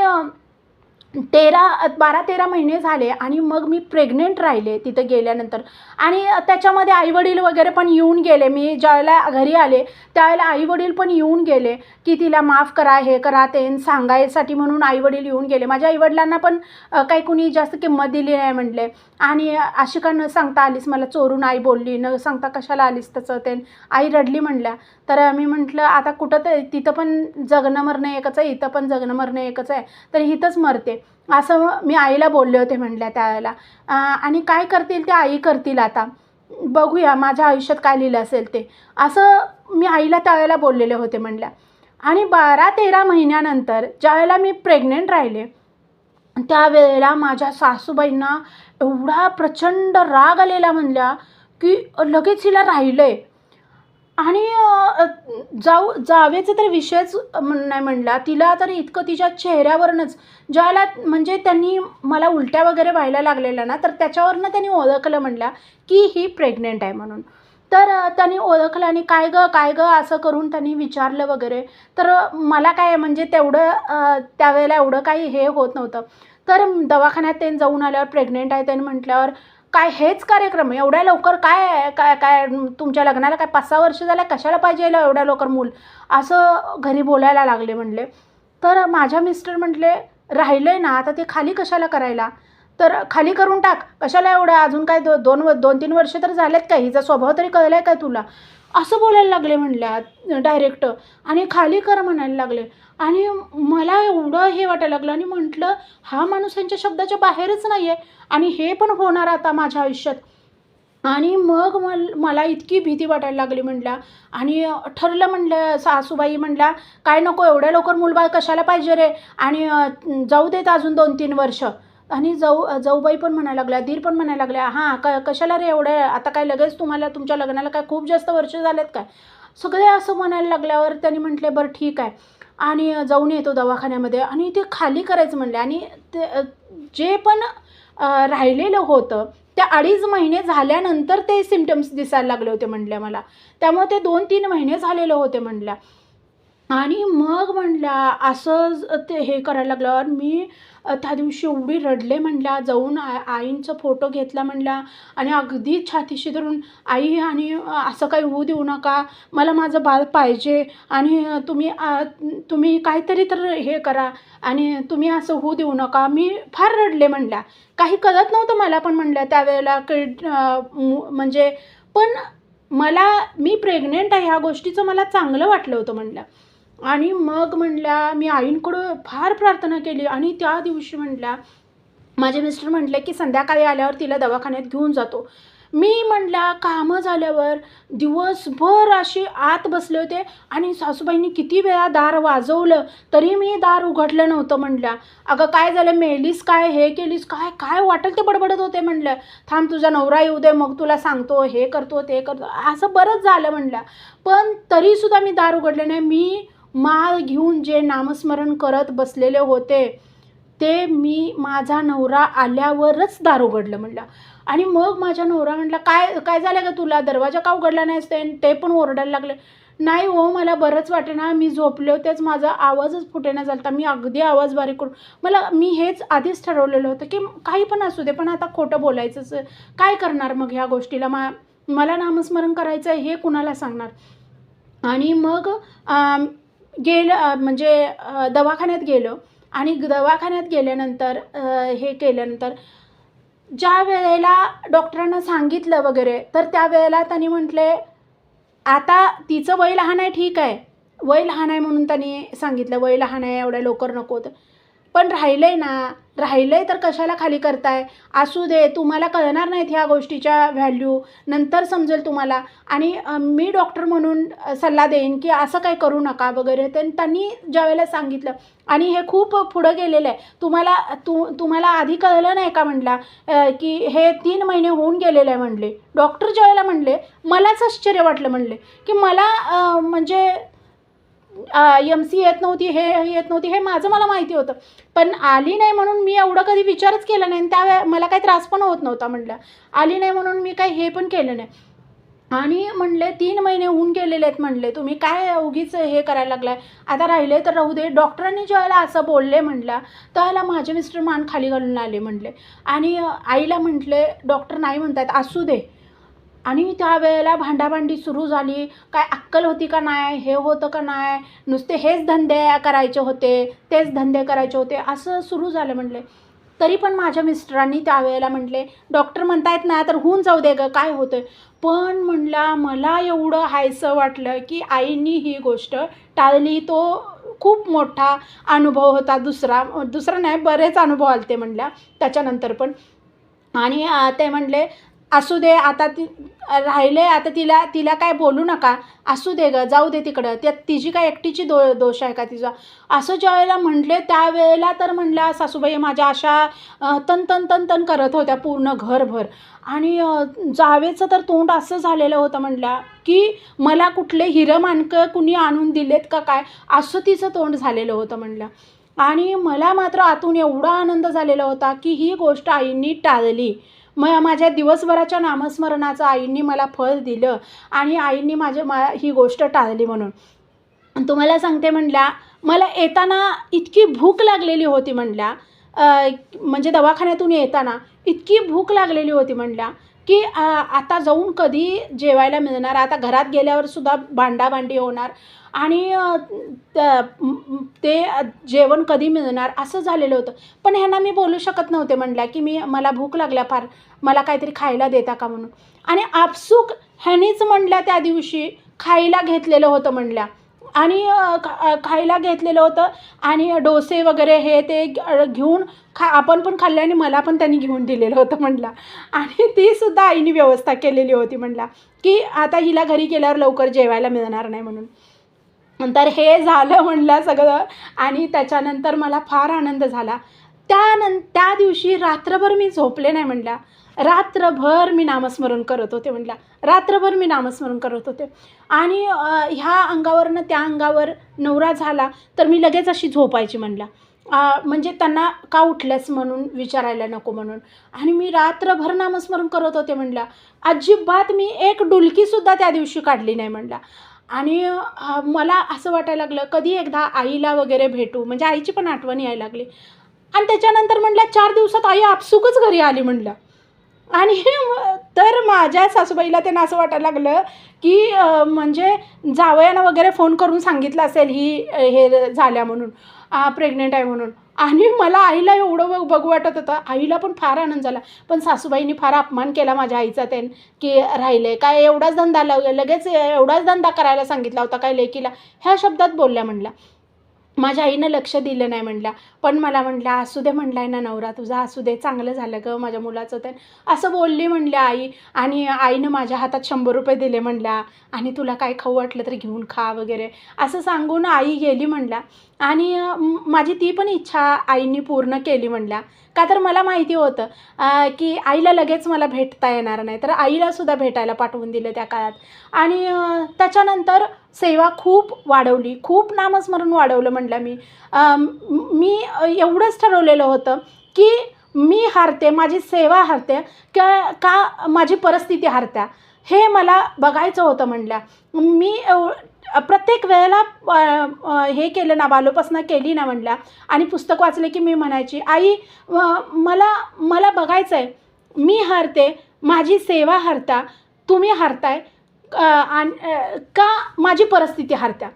12-13 महिने झाले आणि मग मी प्रेग्नेंट राहिले तिथं गेल्यानंतर. आणि त्याच्यामध्ये आईवडील वगैरे पण येऊन गेले. मी ज्यावेळेला घरी आले त्यावेळेला आईवडील पण येऊन गेले की तिला माफ करा, हे करा, ते सांगायसाठी म्हणून आईवडील येऊन गेले. माझ्या आईवडिलांना पण काही कुणी जास्त किंमत दिली नाही म्हटले. आणि अशी का न सांगता आलीस, मला चोरून आई बोलली, न सांगता कशाला आलीस तसं ते. आई रडली म्हणल्या. तर मी म्हटलं आता कुठं तर तिथं पण जगणं मरणं एकच आहे, इथं पण जगणं मरणं एकच आहे, तर इथंच मरते असं मी आईला बोलले होते म्हटल्या त्यावेळेला. आणि काय करतील ते आई करतील, आता बघूया माझ्या आयुष्यात काय लिहिलं असेल ते, असं मी आईला त्यावेळेला बोललेले होते म्हटल्या. आणि 12-13 महिन्यानंतर ज्यावेळेला मी प्रेग्नेंट राहिले त्यावेळेला माझ्या सासूबाईंना एवढा प्रचंड राग आलेला म्हणल्या की लगेच हिला राहिलं आहे. आणि जावेचं तर विषयच नाही म्हणला. तिला तर इतकं तिच्या चेहऱ्यावरूनच ज्याला म्हणजे त्यांनी मला उलट्या वगैरे व्हायला लागलेल्या ना, तर त्याच्यावरनं त्यांनी ओळखलं म्हणल्या की ही प्रेग्नेंट आहे म्हणून. तर त्यांनी ओळखलं आणि काय गं असं करून त्यांनी विचारलं वगैरे. तर मला काय म्हणजे तेवढं त्यावेळेला एवढं काही हे होत नव्हतं. तर दवाखान्यात त्यांनी जाऊन आल्यावर प्रेग्नेंट आहे त्यांनी म्हटल्यावर काय हेच कार्यक्रम एवढ्या लवकर, काय काय काय तुमच्या लग्नाला काय 5-6 वर्ष झाल्या, कशाला पाहिजे एवढ्या लवकर मूल, असं घरी बोलायला लागले म्हणले. तर माझ्या मिस्टर म्हटले राहिलं आहे ना आता ते खाली कशाला करायला, तर खाली करून टाक, कशाला एवढं अजून काय 2-3 वर्ष तर झालेत काय, हिचा स्वभाव तरी कळला आहे काय तुला, असं बोलायला लागले म्हणल्या डायरेक्ट. आणि खाली कर म्हणायला लागले. आणि मला एवढं हे वाटायला लागलं आणि म्हटलं हा माणूस यांच्या शब्दाच्या बाहेरच नाही आहे आणि हे पण होणार आता माझ्या आयुष्यात. आणि मग मला इतकी भीती वाटायला लागली म्हटल्या. आणि ठरलं म्हटलं, सासूबाई म्हटल्या काय नको एवढ्या लवकर मूलबाळ कशाला पाहिजे रे, आणि जाऊ देत अजून 2-3 वर्ष. आणि जाऊबाई पण म्हणायला लागल्या, दीर पण म्हणायला लागल्या हां कशाला रे एवढं, आता काय लगेच तुम्हाला तुमच्या लग्नाला काय खूप जास्त वर्ष झालेत काय, सगळे असं म्हणायला लागल्यावर त्यांनी म्हटले बरं ठीक आहे आणि जाऊन येतो दवाखान्यामध्ये. आणि ते खाली करायचं म्हणले. आणि ते जे पण राहिलेलं होतं त्या 2.5 महिने झाल्यानंतर ते सिम्पटम्स दिसायला लागले होते म्हटल्या मला. त्यामुळे ते 2-3 महिने झालेलं होते म्हटल्या. आणि मग म्हटल्या असं ते हे करायला लागल्यावर मी त्या दिवशी एवढी रडले म्हटल्या. जाऊन आईंचा फोटो घेतला म्हटल्या आणि अगदी छातीशी धरून आई आणि असं काही होऊ देऊ नका, मला माझं बाळ पाहिजे आणि तुम्ही काहीतरी तर हे करा आणि तुम्ही असं होऊ देऊ नका. मी फार रडले म्हटल्या. काही कळत नव्हतं मला पण म्हटल्या त्यावेळेला म्हणजे पण मी प्रेग्नेंट आहे ह्या गोष्टीचं मला चांगलं वाटलं होतं म्हटल्या. आणि मग म्हटल्या मी आईंकडं फार प्रार्थना केली. आणि त्या दिवशी म्हटल्या माझे मिस्टर म्हटले की संध्याकाळी आल्यावर तिला दवाखान्यात घेऊन जातो. मी म्हटल्या कामं झाल्यावर दिवसभर अशी आत बसले होते आणि सासूबाईंनी किती वेळा दार वाजवलं तरी मी दार उघडलं नव्हतं म्हटल्या. अगं काय झालं, मेलीस काय, हे केलीस काय, काय वाटेल ते बडबडत होते म्हटलं. थांब तुझा नवरा येऊ दे मग तुला सांगतो, हे करतो ते करतो, असं बरंच झालं म्हटल्या. पण तरीसुद्धा मी दार उघडले नाही. मी माळ घेऊन जे नामस्मरण करत बसलेले होते ते मी माझा नवरा आल्यावरच दार उघडलं म्हटलं. आणि मग माझा नवरा म्हटला काय काय झालं का तुला, दरवाजा का उघडला नाहीस, ते पण ओरडायला लागले. नाही हो मला बरंच वाटेना, मी झोपले होतेच, माझा आवाजच फुटेना झालता, मी अगदी आवाज बारीक करून मी हेच आधीच ठरवलेलं होतं की काही पण असू दे पण आता खोटं बोलायचंच, काय करणार मग ह्या गोष्टीला, मला नामस्मरण करायचं आहे हे कुणाला सांगणार. आणि मग म्हणजे दवाखान्यात गेलो. आणि दवाखान्यात गेल्यानंतर हे केल्यानंतर ज्या वेळेला डॉक्टरांना सांगितलं वगैरे तर त्यावेळेला त्यांनी म्हटले आता तिचं वय लहान आहे, ठीक आहे वय लहान आहे म्हणून त्यांनी सांगितलं, वय लहान आहे एवढ्या लवकर नको होतं. पण राहिलंय तर कशाला खाली करताय? असू दे, तुम्हाला कळणार नाहीत ह्या गोष्टीच्या व्हॅल्यू, नंतर समजेल तुम्हाला. आणि मी डॉक्टर म्हणून सल्ला देईन की असं काही करू नका वगैरे. त्यांनी ज्यावेळेला सांगितलं, आणि हे खूप पुढं गेलेलं आहे. तुम्हाला आधी कळलं नाही का म्हटला की हे 3 महिने होऊन गेलेले आहे म्हणले. डॉक्टर ज्यावेळेला म्हणले, मलाच आश्चर्य वाटलं. म्हणले की मला म्हणजे MC येत नव्हती, हे येत नव्हती, हे मला माहिती होतं, पण आली नाही म्हणून मी एवढं कधी विचारच केला नाही. आणि त्या मला काही त्रास पण होत नव्हता. म्हटलं आली नाही म्हणून मी काही हे पण केलं नाही. आणि म्हणले 3 महिने होऊन गेलेले आहेत. म्हणले तुम्ही काय उगीच हे करायला लागलाय, आता राहिले तर राहू दे. डॉक्टरांनी ज्यावेळेला असं बोलले म्हटलं, त्यावेळेला माझे मिस्टर मान खाली घालून आले म्हणले. आणि आईला म्हटले डॉक्टर नाही म्हणतात, असू दे. आणि त्यावेळेला भांडाभांडी सुरू झाली. काय अक्कल होती का नाही, हे होतं का नाही, नुसते हेच धंदे करायचे होते, तेच धंदे करायचे होते, असं सुरू झालं म्हणले. तरी पण माझ्या मिस्टरांनी त्यावेळेला म्हटले, डॉक्टर म्हणतायत ना तर होऊन जाऊ दे गं, काय होतं. पण म्हणला मला एवढं हायसं वाटलं की आईनी ही गोष्ट टाळली. तो खूप मोठा अनुभव होता. दुसरा नाही, बरेच अनुभव आले ते म्हणल्या त्याच्यानंतर पण. आणि ते म्हणले असू दे, आता ती राहिले, आता तिला काय बोलू नका, असू दे गं, जाऊ दे तिकडं, त्यात तिची काय एकटीची दोष आहे का तिचा, असं ज्यावेळेला म्हटले त्यावेळेला तर म्हणल्या सासूबाई माझ्या अशा तन तन तन तन करत होत्या पूर्ण घरभर. आणि जावेचं तर तोंड असं झालेलं होतं म्हणल्या की मला कुठले हिरमाणकं कुणी आणून दिलेत का काय, असं तिचं तोंड झालेलं होतं म्हणल्या. आणि मला मात्र आतून एवढा आनंद झालेला होता की ही गोष्ट आईंनी टाळली. माझ्या दिवसभराच्या नामस्मरणाचं आईंनी मला फळ दिलं आणि आईंनी ही गोष्ट टाळली म्हणून. तुम्हाला सांगते म्हणल्या, मला येताना इतकी भूक लागलेली होती म्हणल्या, म्हणजे दवाखान्यातून येताना इतकी भूक लागलेली होती म्हणल्या की आता जाऊन कधी जेवायला मिळणार, आता घरात गेल्यावर सुद्धा भांडाभांडी होणार आणि ते जेवण कधी मिळणार असं झालेलं होतं. पण ह्यांना मी बोलू शकत नव्हते म्हणल्या की मला भूक लागल्या फार, मला काहीतरी खायला देता का म्हणून. आणि आपसूक ह्यानीच म्हणल्या त्या दिवशी खायला घेतलेलं होतं म्हणल्या. आणि खायला घेतलेलं होतं आणि डोसे वगैरे हे ते घेऊन आपण पण खाल्ले आणि मला पण त्यांनी घेऊन दिलेलं होतं म्हणला. आणि तीसुद्धा आईने व्यवस्था केलेली होती म्हणला की आता हिला घरी गेल्यावर लवकर जेवायला मिळणार नाही म्हणून. नंतर हे झालं म्हणलं सगळं. आणि त्याच्यानंतर मला फार आनंद झाला. त्या दिवशी रात्रभर मी झोपले नाही म्हणल्या. रात्रभर मी नामस्मरण करत होते म्हणल्या. रात्रभर मी नामस्मरण करत होते. आणि ह्या अंगावरनं त्या अंगावर नवरा झाला तर मी लगेच अशी झोपायची म्हणल्या. म्हणजे त्यांना का उठल्यास म्हणून विचारायला नको म्हणून. आणि मी रात्रभर नामस्मरण करत होते म्हणल्या. अजिबात मी एक डुलकीसुद्धा त्या दिवशी काढली नाही म्हणल्या. आणि मला असं वाटायला लागलं कधी एकदा आईला वगैरे भेटू, म्हणजे आईची पण आठवण यायला लागली. आणि त्याच्यानंतर म्हणल्या 4 दिवसात आई आपसुकच घरी आली म्हणल्या. आणि तर माझ्या सासूबाईला त्यांना असं वाटायला लागलं की म्हणजे जावयानं वगैरे फोन करून सांगितलं असेल हे झाल्या म्हणून, प्रेग्नेंट आहे म्हणून. आणि मला आईला एवढं बघू वाटत होतं. आईला पण फार आनंद झाला. पण सासूबाईंनी फार अपमान केला माझ्या आईचा की राहिले काय एवढाच धंदा, लगेच एवढाच धंदा करायला सांगितला होता काय लेकीला, ह्या शब्दात बोलल्या म्हणल्या. माझ्या आईनं लक्ष दिलं नाही म्हणल्या. पण मला म्हणल्या असू दे म्हणलाय ना नवरा तुझा, असू दे, चांगलं झालं गं माझ्या मुलाचं ते, असं बोलली म्हणल्या आई. आणि आईनं माझ्या हातात 100 रुपये दिले म्हणल्या. आणि तुला काय खाऊ वाटलं तरी घेऊन खा वगैरे असं सांगून आई गेली म्हणल्या. आणि माझी ती पण इच्छा आईनी पूर्ण केली म्हणल्या. का तर मला माहिती होतं की आईला लगेच मला भेटता येणार नाही, तर आईलासुद्धा भेटायला पाठवून दिलं त्या काळात. आणि त्याच्यानंतर सेवा खूप वाढवली, खूप नामस्मरण वाढवलं म्हणलं मी एवढंच ठरवलेलं होतं की मी हारते, माझी सेवा हारते का माझी परिस्थिती हारत्या, हे मला बघायचं होतं म्हणल्या. मी प्रत्येक वेळेला हे केलं ना, बालोपासना केली ना म्हणल्या. आणि पुस्तक वाचले की मी म्हणायची आई मला बघायचं आहे, मी हारते, माझी सेवा हारता, तुम्ही हारताय का माझी परिस्थिती हारत्या.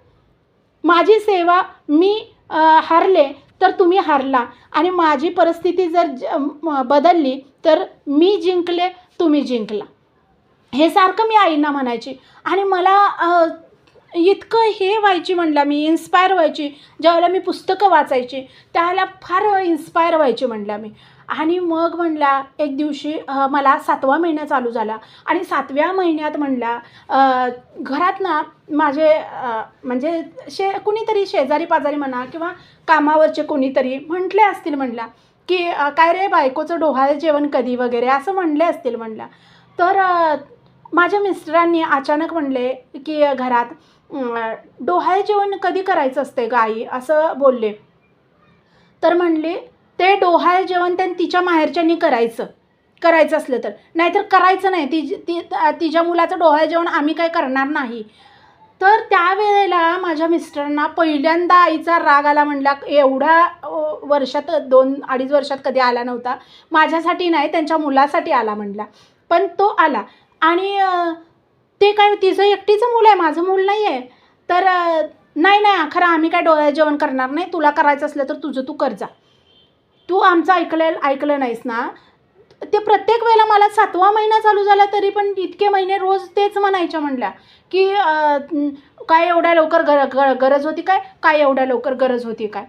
माझी सेवा मी हारले तर तुम्ही हारला, आणि माझी परिस्थिती जर बदलली तर मी जिंकले, तुम्ही जिंकला, हे सारखं मी आईंना म्हणायची. आणि मला इतकं हे व्हायची म्हणलं मी, इन्स्पायर व्हायची. ज्यावेळेला मी पुस्तकं वाचायची त्यावेळेला फार इन्स्पायर व्हायची म्हणलं मी. आणि मग म्हणला एक दिवशी मला 7वा महिना चालू झाला आणि 7व्या महिन्यात म्हणला घरात ना माझे म्हणजे कुणीतरी शेजारी पाजारी म्हणा किंवा कामावरचे कोणीतरी म्हटले असतील म्हणला की काय रे बायकोचं डोहाळे जेवण कधी वगैरे असं म्हणले असतील म्हणला. तर माझ्या मिस्टरांनी अचानक म्हणले की घरात डोहाळे जेवण कधी करायचं असते ग आई असं बोलले. तर म्हणले ते डोहाळे जेवण त्यांनी तिच्या माहेरच्यांनी करायचं असलं तर, नाहीतर करायचं नाही. तिच्या मुलाचं डोहाळे जेवण आम्ही काय करणार नाही. तर त्यावेळेला माझ्या मिस्टरांना पहिल्यांदा आईचा राग आला म्हणला. एवढ्या वर्षात 2-2.5 वर्षात कधी आला नव्हता. माझ्यासाठी नाही त्यांच्या मुलासाठी आला म्हणला. पण तो आला आणि ते काय तिचं एकटीचं मूल आहे, माझं मूल नाही आहे. तर नाही खरं आम्ही काय डोहाळे जेवण करणार नाही. तुला करायचं असलं तर तुझं तू कर जा. तू आमचं ऐकलं नाहीस ना. ते प्रत्येक वेळेला मला 7वा महिना चालू झाला तरी पण इतके महिने रोज तेच म्हणायच्या म्हणल्या की काय एवढ्या लवकर गरज होती काय एवढ्या लवकर गरज होती काय,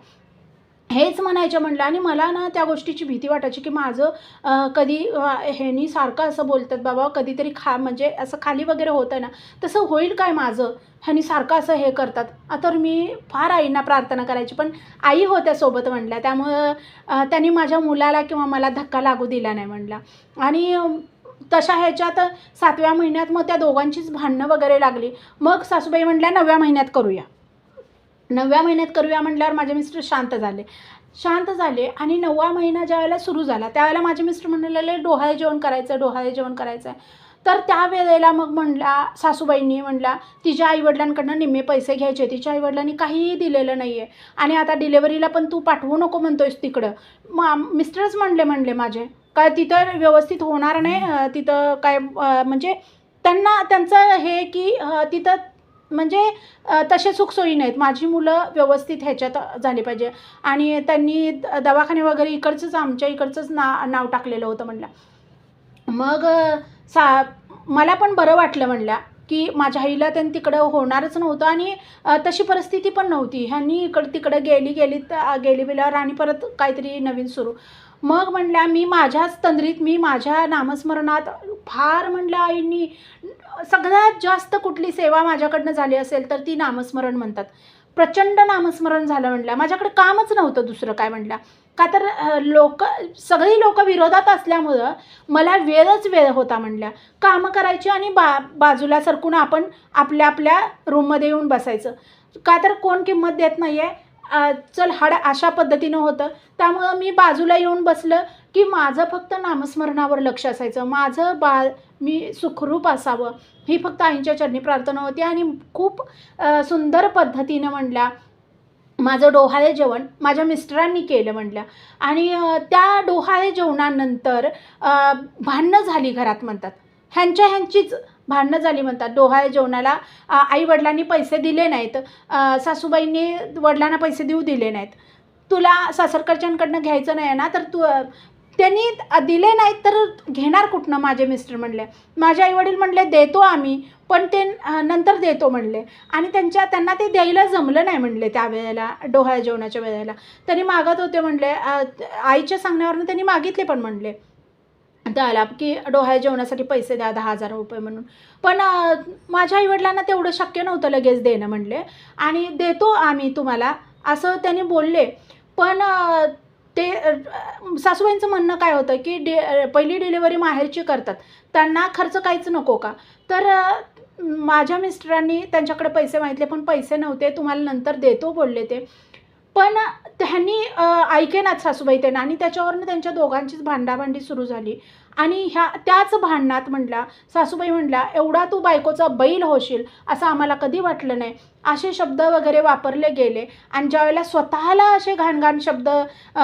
हेच म्हणायचं म्हणलं. आणि मला ना त्या गोष्टीची भीती वाटायची की माझं कधी ह्यानी सारखं असं बोलतात बाबा कधीतरी म्हणजे असं खाली वगैरे होतं ना तसं होईल काय माझं, ह्यानी सारखं असं हे करतात. तर मी फार आईंना प्रार्थना करायची पण आई होत्या सोबत म्हणल्या. त्यामुळं त्यांनी माझ्या मुलाला किंवा मला धक्का लागू दिला नाही म्हणला. आणि तशा ह्याच्यात 7व्या महिन्यात मग त्या दोघांचीच भांडणं वगैरे लागली. मग सासूबाई म्हणल्या 9व्या महिन्यात करूया. 9व्या महिन्यात करूया म्हटल्यावर माझे मिस्टर शांत झाले आणि 9वा महिना ज्यावेळेला सुरू झाला त्यावेळेला माझे मिस्टर म्हणाले डोहाळे जेवण करायचं आहे. तर त्यावेळेला मग म्हणला सासूबाईंनी म्हणला तिच्या आईवडिलांकडनं निम्मे पैसे घ्यायचे. तिच्या आईवडिलांनी काहीही दिलेलं नाही आहे आणि आता डिलेवरीला पण तू पाठवू नको म्हणतोयस तिकडं. मिस्टरच म्हणले माझे काय तिथं व्यवस्थित होणार नाही. तिथं काय म्हणजे त्यांचं हे की तिथं म्हणजे तसे सुखसोयी नाहीत. माझी मुलं व्यवस्थित ह्याच्यात झाली पाहिजे. आणि त्यांनी दवाखाने वगैरे इकडचंच आमच्या इकडचंच नाव टाकलेलं होतं म्हणलं. मग मला पण बरं वाटलं म्हणल्या की माझ्या आईला त्यांनी तिकडं होणारच नव्हतं आणि तशी परिस्थिती पण नव्हती. ह्यांनी तिकडं गेली बिल्यावर आणि परत काहीतरी नवीन सुरू. मग म्हणल्या मी माझ्याच तंद्रीत मी माझ्या नामस्मरणात फार म्हणलं आईंनी सगळ्यात जास्त कुठली सेवा माझ्याकडनं झाली असेल तर ती नामस्मरण म्हणतात. प्रचंड नामस्मरण झालं म्हणल्या. माझ्याकडे कामच नव्हतं दुसरं काय म्हणल्या. का तर सगळी लोक विरोधात असल्यामुळं मला वेळ होता म्हणल्या. कामं करायची आणि बाजूला सरकून आपण आपल्या रूममध्ये येऊन बसायचं. का तर कोण किंमत देत नाही आहे. चल अशा पद्धतीनं होतं. त्यामुळं मी बाजूला येऊन बसलं की माझं फक्त नामस्मरणावर लक्ष असायचं. माझं बाळ मी सुखरूप असावं ही फक्त आईंच्या चरणी प्रार्थना होती. आणि खूप सुंदर पद्धतीनं म्हणल्या माझं डोहाळे जेवण माझ्या मिस्टरांनी केलं म्हणल्या. आणि त्या डोहाळे जेवणानंतर भांडणं झाली घरात म्हणतात. ह्यांचीच भांडणं झाली म्हणतात. डोहाळे जेवणाला आईवडिलांनी पैसे दिले नाहीत. सासूबाईंनी वडिलांना पैसे देऊ दिले नाहीत. तुला सासरकडच्यांकडनं घ्यायचं नाही ना तर त्यांनी दिले नाहीत तर घेणार कुठनं माझे मिस्टर म्हणले. माझे आईवडील म्हणले देतो आम्ही पण ते नंतर देतो म्हणले. आणि त्यांना ते द्यायला जमलं नाही म्हणले त्यावेळेला डोहाळे जेवणाच्या वेळेला. त्यांनी मागत होते म्हणले. आईच्या सांगण्यावरनं त्यांनी मागितले पण म्हणले त्याला की डोहाळे जेवणासाठी पैसे द्या 10,000 रुपये म्हणून. पण माझ्या आईवडिलांना तेवढं शक्य नव्हतं लगेच देणं म्हणले. आणि देतो आम्ही तुम्हाला असं त्यांनी बोलले. पण ते सासूबाईंचं म्हणणं काय होतं की पहिली डिलिव्हरी माहेरची करतात त्यांना खर्च काहीच नको का. तर माझ्या मिस्टरांनी त्यांच्याकडे पैसे मागितले पण पैसे नव्हते. तुम्हाला नंतर देतो बोलले ते. पण त्यांनी ऐकेनात सासूबाई त्यांना. आणि त्याच्यावरनं त्यांच्या दोघांचीच भांडाभांडी सुरू झाली. आणि त्याच भांडणात म्हटला सासूबाई म्हटल्या एवढा तू बायकोचा बैल होशील असं आम्हाला कधी वाटलं नाही. असे शब्द वगैरे वापरले गेले. आणि ज्यावेळेला स्वतःला असे घाणघाण शब्द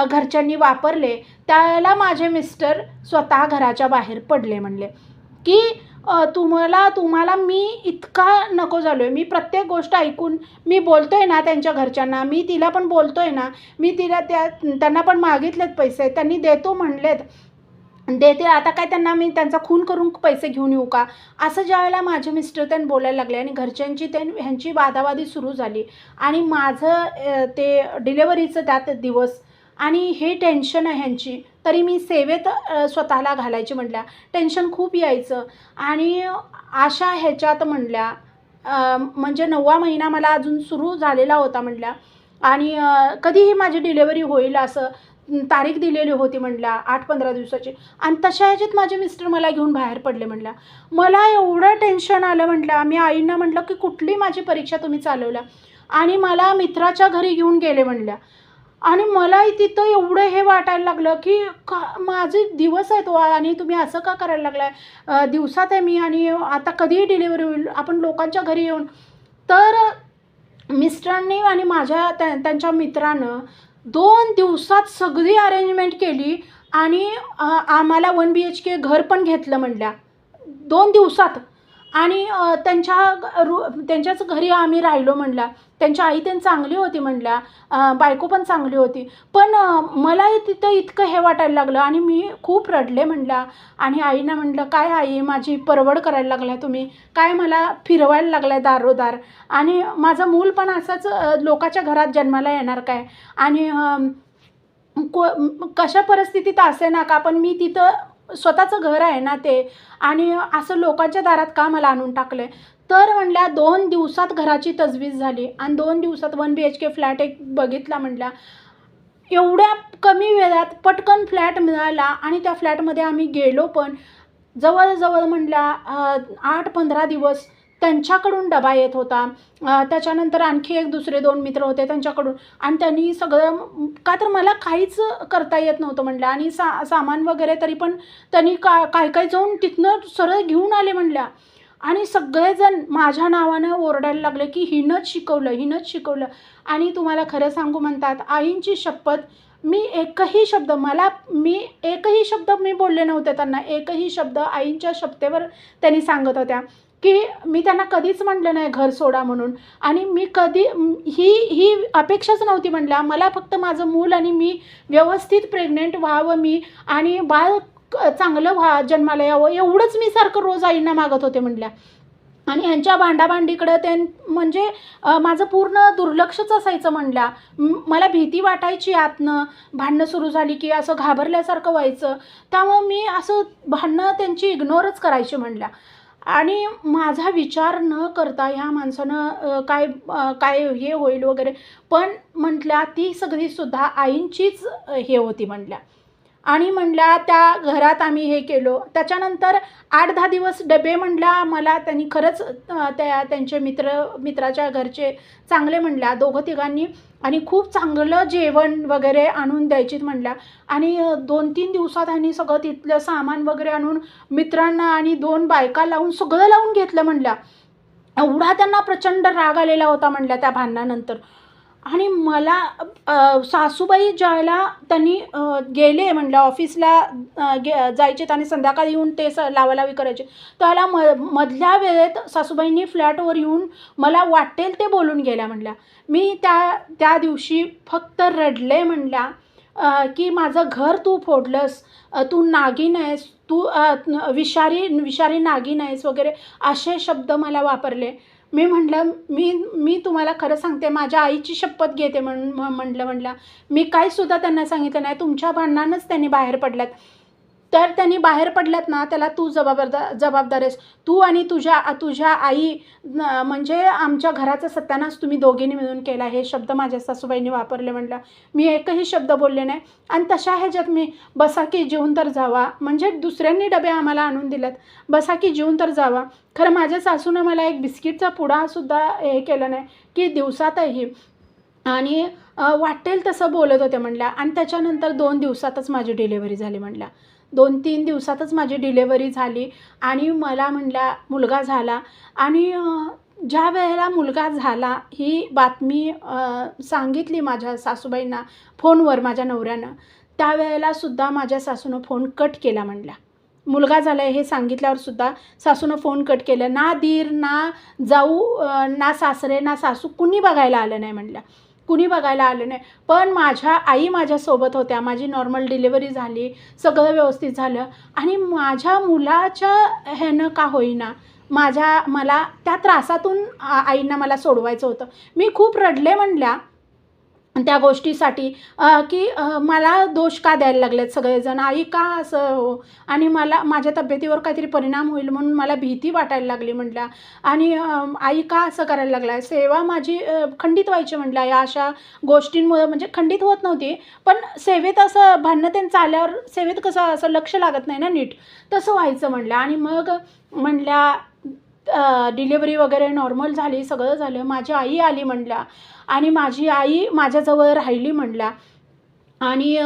घरच्यांनी वापरले त्यावेळेला माझे मिस्टर स्वतः घराच्या बाहेर पडले म्हणले की तुम्हाला मी इतका नको झालो आहे. मी प्रत्येक गोष्ट ऐकून मी बोलतो आहे ना त्यांच्या घरच्यांना. मी तिला पण बोलतो आहे ना. मी त्यांना पण मागितलेत पैसे त्यांनी देतो म्हणलेत. देते आता काय त्यांना मी त्यांचा खून करून पैसे घेऊन येऊ का, असं ज्यावेळेला माझे मिस्टर त्यांनी बोलायला लागले आणि घरच्यांची ह्यांची वादावादी सुरू झाली आणि माझं ते डिलेवरीचं त्यात दिवस आणि हे टेन्शन आहे ह्यांची, तरी मी सेवेत स्वतःला घालायची म्हटल्या. टेन्शन खूप यायचं आणि अशा ह्याच्यात म्हणल्या म्हणजे 9वा महिना मला अजून सुरू झालेला होता म्हटल्या आणि कधीही माझी डिलेवरी होईल असं तारीख दिलेली होती म्हटल्या 8-15 दिवसाची आणि तशा ह्याच्यात माझे मिस्टर मला घेऊन बाहेर पडले म्हटल्या. मला एवढं टेन्शन आलं म्हटलं. मी आईंना म्हटलं की कुठली माझी परीक्षा तुम्ही चालवल्या आणि मला मित्राच्या घरी घेऊन गेले म्हटल्या आणि मलाही तिथं एवढं हे वाटायला लागलं की माझे दिवस आहेत आणि तुम्ही असं का करायला लागलाय, दिवसात आहे मी आणि आता कधीही डिलिव्हरी होईल, आपण लोकांच्या घरी येऊन. तर मिस्टरांनी आणि त्यांच्या मित्रानं 2 दिवसात सगळी अरेंजमेंट केली आणि आम्हाला 1 BHK घर पण घेतलं म्हटल्या 2 दिवसात आणि त्यांच्याच घरी आम्ही राहिलो म्हटल्या. त्यांची आई चांगली होती म्हटल्या, बायको पण चांगली होती. पण मलाही तिथं इतकं हे वाटायला लागलं आणि मी खूप रडले म्हटल्या आणि आईनं म्हटलं, काय आई माझी परवड करायला लागलाय तुम्ही, काय मला फिरवायला लागलाय दारोदार आणि माझं मूल पण असंच लोकाच्या घरात जन्माला येणार काय आणि कशा परिस्थितीत असे ना का, पण मी तिथं स्वतःचं घर आहे ना ते आणि असं लोकांच्या दारात का मला आणून टाकलं आहे. तर म्हणल्या 2 दिवसात घराची तजवीज झाली आणि 2 दिवसात 1 BHK फ्लॅट एक बघितला म्हटल्या. एवढ्या कमी वेळात पटकन फ्लॅट मिळाला आणि त्या फ्लॅटमध्ये आम्ही गेलो पण जवळजवळ म्हटल्या 8-15 दिवस त्यांच्याकडून डबा येत होता. त्याच्यानंतर आणखी एक दुसरे 2 मित्र होते त्यांच्याकडून आणि त्यांनी सगळं का तर मला काहीच करता येत नव्हतं म्हटलं आणि सामान वगैरे तरी पण त्यांनी काय जाऊन तिथनं सरळ घेऊन आले म्हटल्या आणि सगळेजण माझ्या नावानं ओरडायला लागले की हिनंच शिकवलं आणि तुम्हाला खरं सांगू म्हणतात आईंची शपथ मी एकही शब्द मी बोलले नव्हते त्यांना, एकही शब्द आईंच्या शपथेवर त्यांनी सांगत होत्या की मी त्यांना कधीच म्हटलं नाही घर सोडा म्हणून आणि मी कधी ही अपेक्षाच नव्हती म्हटल्या. मला फक्त माझं मूल आणि मी व्यवस्थित प्रेग्नेंट व्हावं मी आणि बाळ चांगलं जन्माला यावं एवढंच मी सारखं रोज आईंना मागत होते म्हटल्या आणि ह्यांच्या भांडाभांडीकडं ते म्हणजे माझं पूर्ण दुर्लक्षच असायचं म्हटल्या. मला भीती वाटायची आतनं, भांडणं सुरू झाली की असं घाबरल्यासारखं व्हायचं, त्यामुळं मी असं भांडणं त्यांची इग्नोरच करायची म्हटल्या आणि माझा विचार न करता ह्या माणसानं काय हे होईल वगैरे, पण म्हटल्या ती सगळीसुद्धा आईंचीच हे होती म्हटल्या आणि म्हटल्या त्या घरात आम्ही हे केलो. त्याच्यानंतर 8-10 दिवस डबे म्हटल्या मला त्यांनी खरंच त्यांचे मित्राच्या घरचे चांगले म्हटल्या 2-तिघांनी आणि खूप चांगलं जेवण वगैरे आणून द्यायचीत म्हटल्या आणि 2-3 दिवसात ह्यांनी सगळं तिथलं सामान वगैरे आणून मित्रांना आणि 2 बायका लावून सगळं लावून घेतलं म्हटल्या. एवढा त्यांना प्रचंड राग आलेला होता म्हटल्या त्या भांडणानंतर आणि मला सासूबाई ज्यावेळेला त्यांनी गेले म्हटलं ऑफिसला जायचेत आणि संध्याकाळी येऊन ते लावालावी करायचे, त्याला मधल्या वेळेत सासूबाईंनी फ्लॅटवर येऊन मला वाटेल ते बोलून गेल्या म्हटल्या. मी त्या दिवशी फक्त रडले म्हटल्या की माझं घर तू फोडलंस, तू नागिन आहेस, तू विषारी नागिन आहेस वगैरे असे शब्द मला वापरले. मी म्हटलं मी तुम्हाला खरं सांगते माझ्या आईची शपथ घेते म्हटलं मी काहीसुद्धा त्यांना सांगितलं नाही, तुमच्या भांडणानंच त्यांनी बाहेर पडल्यात. तर त्यांनी बाहेर पडल्यात ना त्याला तू जबाबदार आहेस, तू आणि तुझ्या आई म्हणजे आमच्या घराचा सत्यानाश तुम्ही दोघींनी मिळून केला, हे शब्द माझ्या सासूबाईंनी वापरले म्हटलं. मी एकही शब्द बोलले नाही आणि तशा ह्याच्यात मी बसा की जेवून तर जावा, म्हणजे दुसऱ्यांनी डबे आम्हाला आणून दिलेत, बसा की जेवून तर जावा. खरं माझ्या सासूनं मला एक बिस्किटचा पुडासुद्धा हे केलं नाही की दिवसातही आणि वाटेल तसं बोलत होते म्हटल्या आणि त्याच्यानंतर 2 दिवसातच माझी डिलेवरी झाली म्हटल्या. 2-3 दिवसातच माझी डिलेवरी झाली आणि मला म्हटल्या मुलगा झाला आणि ज्या वेळेला मुलगा झाला ही बातमी सांगितली माझ्या सासूबाईंना फोनवर माझ्या नवऱ्यानं, त्यावेळेलासुद्धा माझ्या सासूनं फोन कट केला म्हटल्या. मुलगा झाला आहे हे सांगितल्यावरसुद्धा सासूनं फोन कट केलं. ना दीर ना जाऊ ना सासरे ना सासू कुणी बघायला आलं नाही म्हटल्या, कुणी बघायला आलं नाही. पण माझ्या आई माझ्यासोबत होत्या. माझी नॉर्मल डिलिव्हरी झाली, सगळं व्यवस्थित झालं आणि माझ्या मुलाच्या ह्यानं का होईना मला त्या त्रासातून आईंना मला सोडवायचं होतं. मी खूप रडले म्हणल्या त्या गोष्टीसाठी की मला दोष का द्यायला लागलेत सगळेजण, आई का असं हो, आणि मला माझ्या तब्येतीवर काहीतरी परिणाम होईल म्हणून मला भीती वाटायला लागली म्हटल्या. आणि आई का असं करायला लागला, सेवा माझी खंडित व्हायची म्हटल्या या अशा गोष्टींमुळे. म्हणजे खंडित होत नव्हती, पण सेवेत असं भांडणं त्यांचं आल्यावर सेवेत कसं असं लक्ष लागत नाही ना नीट, तसं व्हायचं म्हटलं. आणि मग म्हटल्या डिलिव्हरी वगैरे नॉर्मल झाली, सगळं झालं. माझी आई आली म्हटल्या आणि माझी आई माझ्याजवळ राहिली म्हटल्या. आणि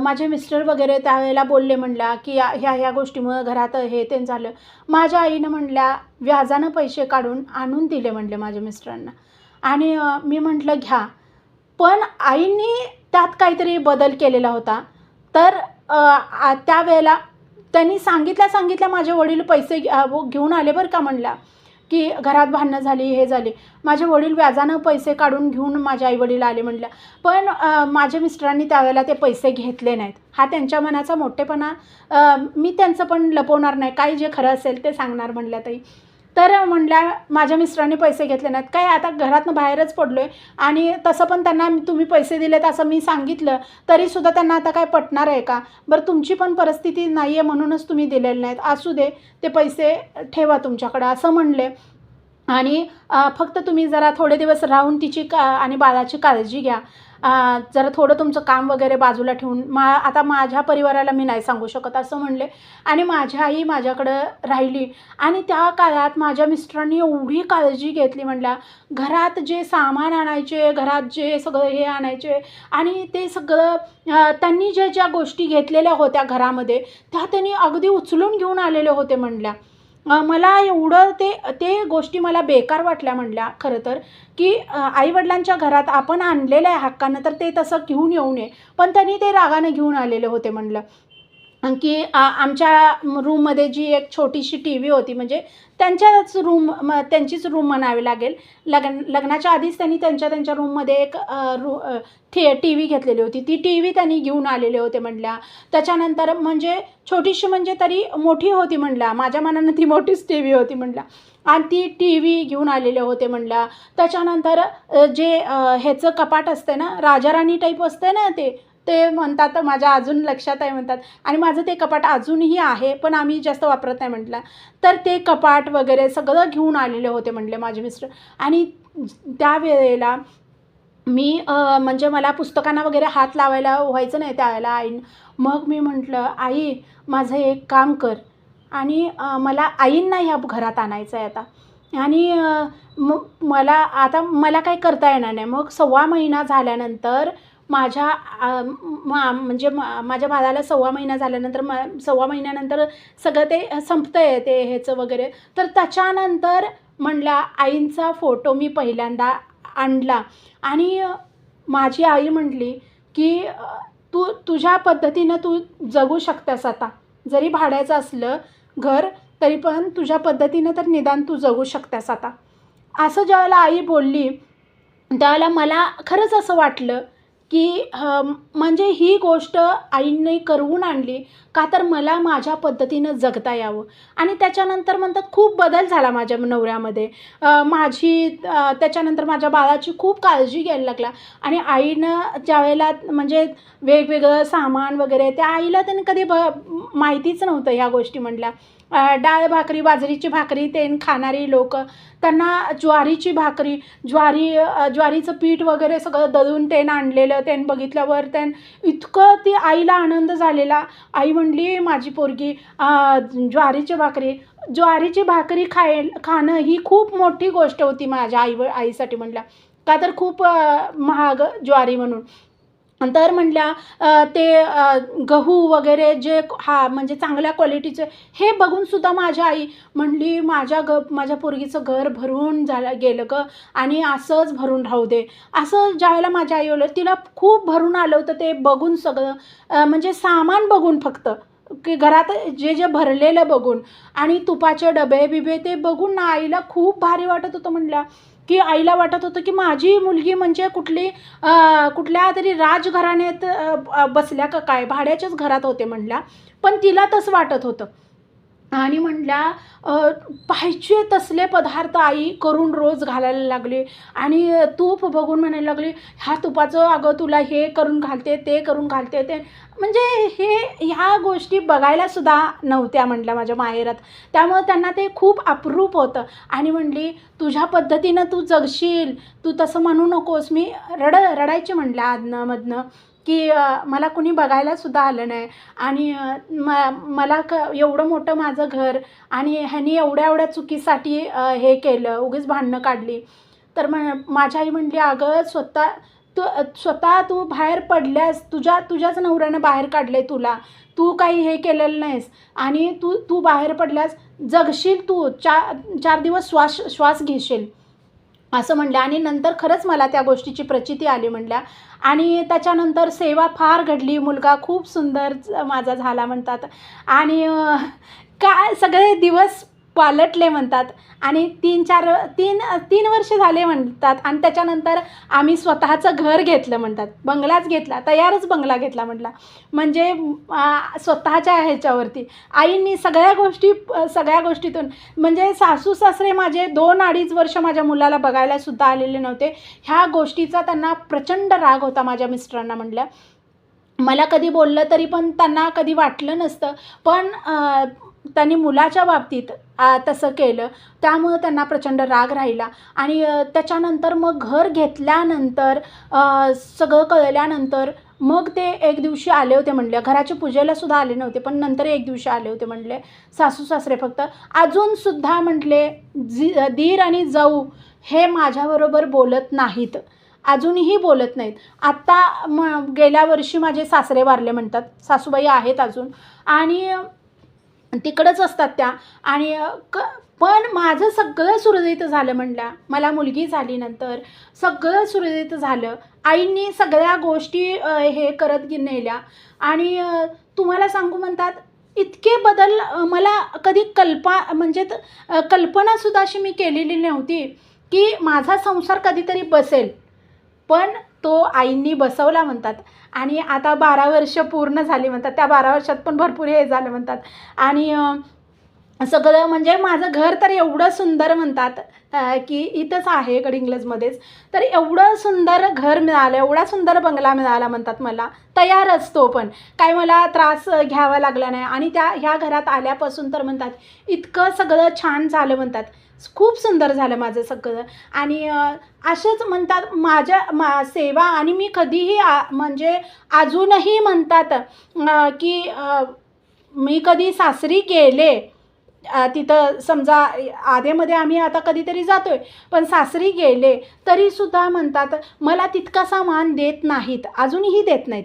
माझे मिस्टर वगैरे त्यावेळेला बोलले म्हटल्या की ह्या गोष्टीमुळं घरात हे ते झालं. माझ्या आईनं म्हटल्या व्याजानं पैसे काढून आणून दिले म्हटले माझ्या मिस्टरांना. आणि मी म्हटलं घ्या. पण आईंनी त्यात काहीतरी बदल केलेला होता. तर त्यावेळेला त्यांनी सांगितल्या माझे वडील पैसे घेऊन आले बरं का म्हणल्या, की घरात भांडणं झाली, हे झाली. माझे वडील व्याजानं पैसे काढून घेऊन माझे आईवडील आले म्हटल्या. पण माझ्या मिस्टरांनी त्यावेळेला ते पैसे घेतले नाहीत. हा त्यांच्या मनाचा मोठेपणा, मी त्यांचं पण लपवणार नाही, काही जे खरं असेल ते सांगणार म्हणल्या ताई. तर म्हणल्या माझ्या मिस्टरांनी पैसे घेतले नाहीत, काय आता घरातनं बाहेरच पडलो आहे आणि तसं पण त्यांना तुम्ही पैसे दिलेत असं मी सांगितलं तरीसुद्धा त्यांना आता काय पटणार आहे का? बरं तुमची पण परिस्थिती नाही आहे म्हणूनच तुम्ही दिलेले नाहीत, असू दे ते पैसे ठेवा तुमच्याकडं असं म्हणले. आणि फक्त तुम्ही जरा थोडे दिवस राहून तिची आणि बाळाची काळजी घ्या. जरा थोडं तुमचं काम वगैरे बाजूला ठेवून आता माझ्या परिवाराला मी नाही सांगू शकत असं म्हणले. आणि माझी आई माझ्याकडं राहिली. आणि त्या काळात माझ्या मिस्टरांनी एवढी काळजी घेतली म्हणल्या. घरात जे सामान आणायचे, घरात जे सगळं हे आणायचे आणि ते सगळं त्यांनी ज्या गोष्टी घेतलेल्या होत्या घरामध्ये त्या त्यांनी अगदी उचलून घेऊन आलेले होते म्हणल्या. मला एवढं ते गोष्टी मला बेकार वाटल्या म्हणल्या खरं तर, की आईवडिलांच्या घरात आपण आणलेलं आहे हक्कानं तर ते तसं घेऊन येऊ नये. पण त्यांनी ते रागानं घेऊन आलेले होते म्हणलं. की आमच्या रूममध्ये जी एक छोटीशी टी व्ही होती, म्हणजे त्यांचीच रूम म्हणावी लागेल. लग्नाच्या आधीच त्यांनी त्यांच्या रूममध्ये एक टी व्ही घेतलेली होती. ती टी व्ही त्यांनी घेऊन आलेले होते म्हणल्या. त्याच्यानंतर म्हणजे छोटीशी म्हणजे तरी मोठी होती म्हणल्या, माझ्या मनानं ती मोठीच टी व्ही होती म्हणल्या. आणि ती टी व्ही घेऊन आलेले होते म्हणल्या. त्याच्यानंतर जे ह्याचं कपाट असते ना, राजाराणी टाईप असते ना, ते म्हणतात, माझ्या अजून लक्षात आहे म्हणतात. आणि माझं ते कपाट अजूनही आहे, पण आम्ही जास्त वापरत नाही म्हटलं. तर ते कपाट वगैरे सगळं घेऊन आलेले होते म्हणले माझे मिस्टर. आणि त्यावेळेला मी म्हणजे मला पुस्तकांना वगैरे हात लावायला व्हायचं नाही त्यावेळेला आईनं. मग मी म्हटलं, आई माझं एक काम कर आणि मला आईंना ह्या घरात आणायचं आहे आता. आणि मग मला काही करता येणार नाही. मग 1.25 महिना झाल्यानंतर म्हणजे माझ्या बाळाला 1.25 महिना झाल्यानंतर 1.25 महिन्यानंतर सगळं ते संपतं आहे ते ह्याचं वगैरे. तर त्याच्यानंतर म्हणला आईंचा फोटो मी पहिल्यांदा आणला. आणि माझी आई म्हटली की तुझ्या पद्धतीनं तू जगू शकतेस आता, जरी भाड्याचं असलं घर तरी पण तुझ्या पद्धतीनं तर निदान तू जगू शकतेस आता. असं ज्यावेळेला आई बोलली त्यावेळेला मला खरंच असं वाटलं की म्हणजे ही गोष्ट आईने करवून आणली का तर मला माझ्या पद्धतीनं जगता यावं. आणि त्याच्यानंतर म्हणतात खूप बदल झाला माझ्या नवऱ्यामध्ये. त्याच्यानंतर माझ्या बाळाची खूप काळजी घ्यायला लागला. आणि आईनं ज्यावेळेला म्हणजे वेगवेगळं सामान वगैरे त्या आईला त्याने कधी माहितीच नव्हतं ह्या गोष्टी म्हटल्या. डाळ भाकरी, बाजरीची भाकरी खाणारी लोक, त्यांना ज्वारीची भाकरी, ज्वारीचं पीठ वगैरे सगळं दळून आणलेलं बघितल्यावर इतकं ती आईला आनंद झालेला. आई म्हणली माझी पोरगी ज्वारीची भाकरी खाणं ही खूप मोठी गोष्ट होती माझ्या आईसाठी म्हटल्या. का तर खूप महाग ज्वारी म्हणून. तर म्हटल्या ते गहू वगैरे जे म्हणजे चांगल्या क्वालिटीचे हे बघूनसुद्धा माझ्या आई म्हणली माझ्या पोरगीचं घर भरून गेलं गं आणि असंच भरून राहू दे. असं ज्यावेळेला माझ्या आई बोललं तिला खूप भरून आलं होतं ते बघून सगळं, म्हणजे सामान बघून फक्त की घरात जे भरलेलं बघून आणि तुपाचे डबे बिबे ते बघून ना आईला खूप भारी वाटत होतं म्हणल्या की आईला वाटत होतं की माझी मुलगी म्हणजे कुठल्या तरी राजघराण्यात बसल्या का काय, भाड्याच्याच घरात होते म्हणल्या, पण तिला तसं वाटत होतं. आणि म्हटल्या पाहिजे तसले पदार्थ आई करून रोज घालायला लागली आणि तूप बघून म्हणायला लागली, ह्या तुपाचं अगं तुला हे करून घालते, ते करून घालते, ते म्हणजे ह्या गोष्टी बघायलासुद्धा नव्हत्या म्हटल्या माझ्या माहेरात. त्यामुळं त्यांना ते खूप अप्रूप होतं. आणि म्हटली तुझ्या पद्धतीनं तू जगशील, तू तसं म्हणू नकोस. मी रडायची म्हटलं आधनं-मधनं, की मला कुणी बघायलासुद्धा आलं नाही आणि मला एवढं मोठं माझं घर आणि ह्यानी एवढ्या एवढ्या चुकीसाठी हे केलं, उगीच भांडणं काढली. तर माझी आई म्हटली, अगं स्वतः तू बाहेर पडल्यास, तुझ्याच नवऱ्यानं बाहेर काढलं आहे तुला, तू काही हे केलेलं नाहीस आणि तू बाहेर पडल्यास जगशील, तू 4 दिवस श्वास घेशील असं म्हणल्या. आणि नंतर खरंच मला त्या गोष्टीची प्रचिती आली म्हणल्या. आणि त्याच्यानंतर सेवा फार घडली, मुलगा खूप सुंदर माझा झाला म्हणतात. आणि काय सगळे दिवस पालटले म्हणतात. आणि 3 वर्ष झाले म्हणतात. आणि त्याच्यानंतर आम्ही स्वतःचं घर घेतलं म्हणतात, बंगलाच घेतला, तयारच बंगला घेतला म्हटला. म्हणजे स्वतःच्या ह्याच्यावरती आईंनी सगळ्या गोष्टीतून म्हणजे सासू सासरे माझे 2-2.5 वर्ष माझ्या मुलाला बघायलासुद्धा आलेले नव्हते. ह्या गोष्टीचा त्यांना प्रचंड राग होता माझ्या मिस्टरांना म्हटल्या. मला कधी बोललं तरी पण त्यांना कधी वाटलं नसतं, पण त्यांनी मुलाच्या बाबतीत तसं केलं, त्यामुळं त्यांना प्रचंड राग राहिला. आणि त्याच्यानंतर मग घर घेतल्यानंतर सगळं कळल्यानंतर मग ते एक दिवशी आले होते म्हणले, घराच्या पूजेलासुद्धा आले नव्हते, पण नंतर एक दिवशी आले होते म्हणले सासू सासरे फक्त. अजूनसुद्धा म्हटले दीर आणि जाऊ हे माझ्याबरोबर बोलत नाहीत, अजूनही बोलत नाहीत. आत्ता गेल्या वर्षी माझे सासरे वारले म्हणतात, सासूबाई आहेत अजून आणि तिकडंच असतात त्या. आणि पण माझं सगळं सुरळीत झालं म्हणल्या. मला मुलगी झाली नंतर सगळं सुरळीत झालं. आईंनी सगळ्या गोष्टी हे करत नेल्या. आणि तुम्हाला सांगू म्हणतात इतके बदल मला कधी कल्पनासुद्धा अशी मी केलेली नव्हती की माझा संसार कधीतरी बसेल, पण तो आईंनी बसवला म्हणतात. आणि आता 12 वर्ष पूर्ण झाली म्हणतात, त्या 12 वर्षात पण भरपूर हे झालं म्हणतात. आणि सगळं म्हणजे माझं घर तर एवढं सुंदर म्हणतात की इथंच आहे गडिंग्लजमध्येच, तर एवढं सुंदर घर मिळालं, एवढा सुंदर बंगला मिळाला म्हणतात मला, तयारच तो पण काय मला त्रास घ्यावा लागला नाही. आणि ह्या घरात आल्यापासून तर म्हणतात इतकं सगळं छान झालं म्हणतात, खूप सुंदर झालं माझं सगळं. आणि असंच म्हणतात सेवा. आणि मी कधीही म्हणजे अजूनही म्हणतात की मी कधी सासरी गेले, तिथं समजा आधेमध्ये आम्ही आता कधीतरी जातो आहे, पण सासरी गेले तरीसुद्धा म्हणतात मला तितकासा मान देत नाहीत, अजूनही देत नाहीत.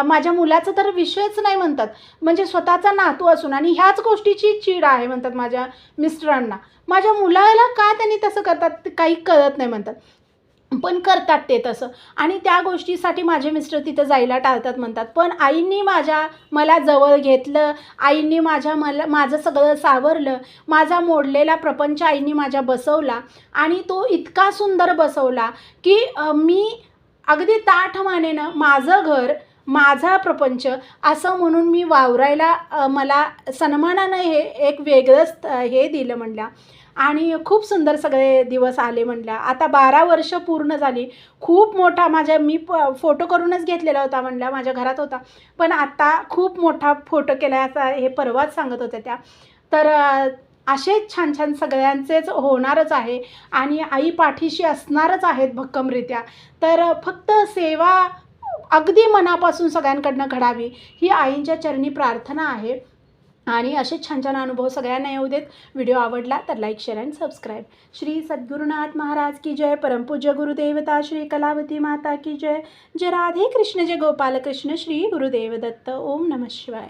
माझ्या मुलाचं तर विषयच नाही म्हणतात, म्हणजे स्वतःचा नातू असून. आणि ह्याच गोष्टीची चीड आहे म्हणतात माझ्या मिस्टरांना, माझ्या मुलाला का त्यांनी तसं करतात काही कळत नाही म्हणतात, पण करतात ते तसं. आणि त्या गोष्टीसाठी माझे मिस्टर तिथं जायला टाळतात म्हणतात. पण आईंनी मला जवळ घेतलं, आईंनी माझं सगळं सावरलं, माझा मोडलेला प्रपंच आईंनी माझ्या बसवला. आणि तो इतका सुंदर बसवला की मी अगदी ताठमानेनं माझं घर, माझा प्रपंच असं म्हणून मी वावरायला मला सन्मानानं हे एक वेगळंच हे दिलं म्हणल्या. आणि खूप सुंदर सगळे दिवस आले म्हणल्या. आता 12 वर्ष पूर्ण झाली. खूप मोठा मी फोटो करूनच घेतलेला होता म्हणल्या, माझ्या घरात होता, पण आता खूप मोठा फोटो केला आहे असा हे परवाच सांगत होत्या त्या. तर असेच छान छान सगळ्यांचेच होणारच आहे आणि आई पाठीशी असणारच आहेत भक्कमरित्या. तर फक्त सेवा अगदी मनापासून सगळ्यांकडनं घडावी ही आईंच्या चरणी प्रार्थना आहे. आणि असे छान छान अनुभव सगळ्यांना येऊ देत. व्हिडिओ आवडला तर like, share and subscribe. Shri Sadgurunath Maharaj की जय. परमपूज्य गुरुदेवता श्री कलावती माता की जय. जय राधे कृष्ण, जय गोपाल कृष्ण, श्री गुरुदेव दत्त. ओम नमः शिवाय.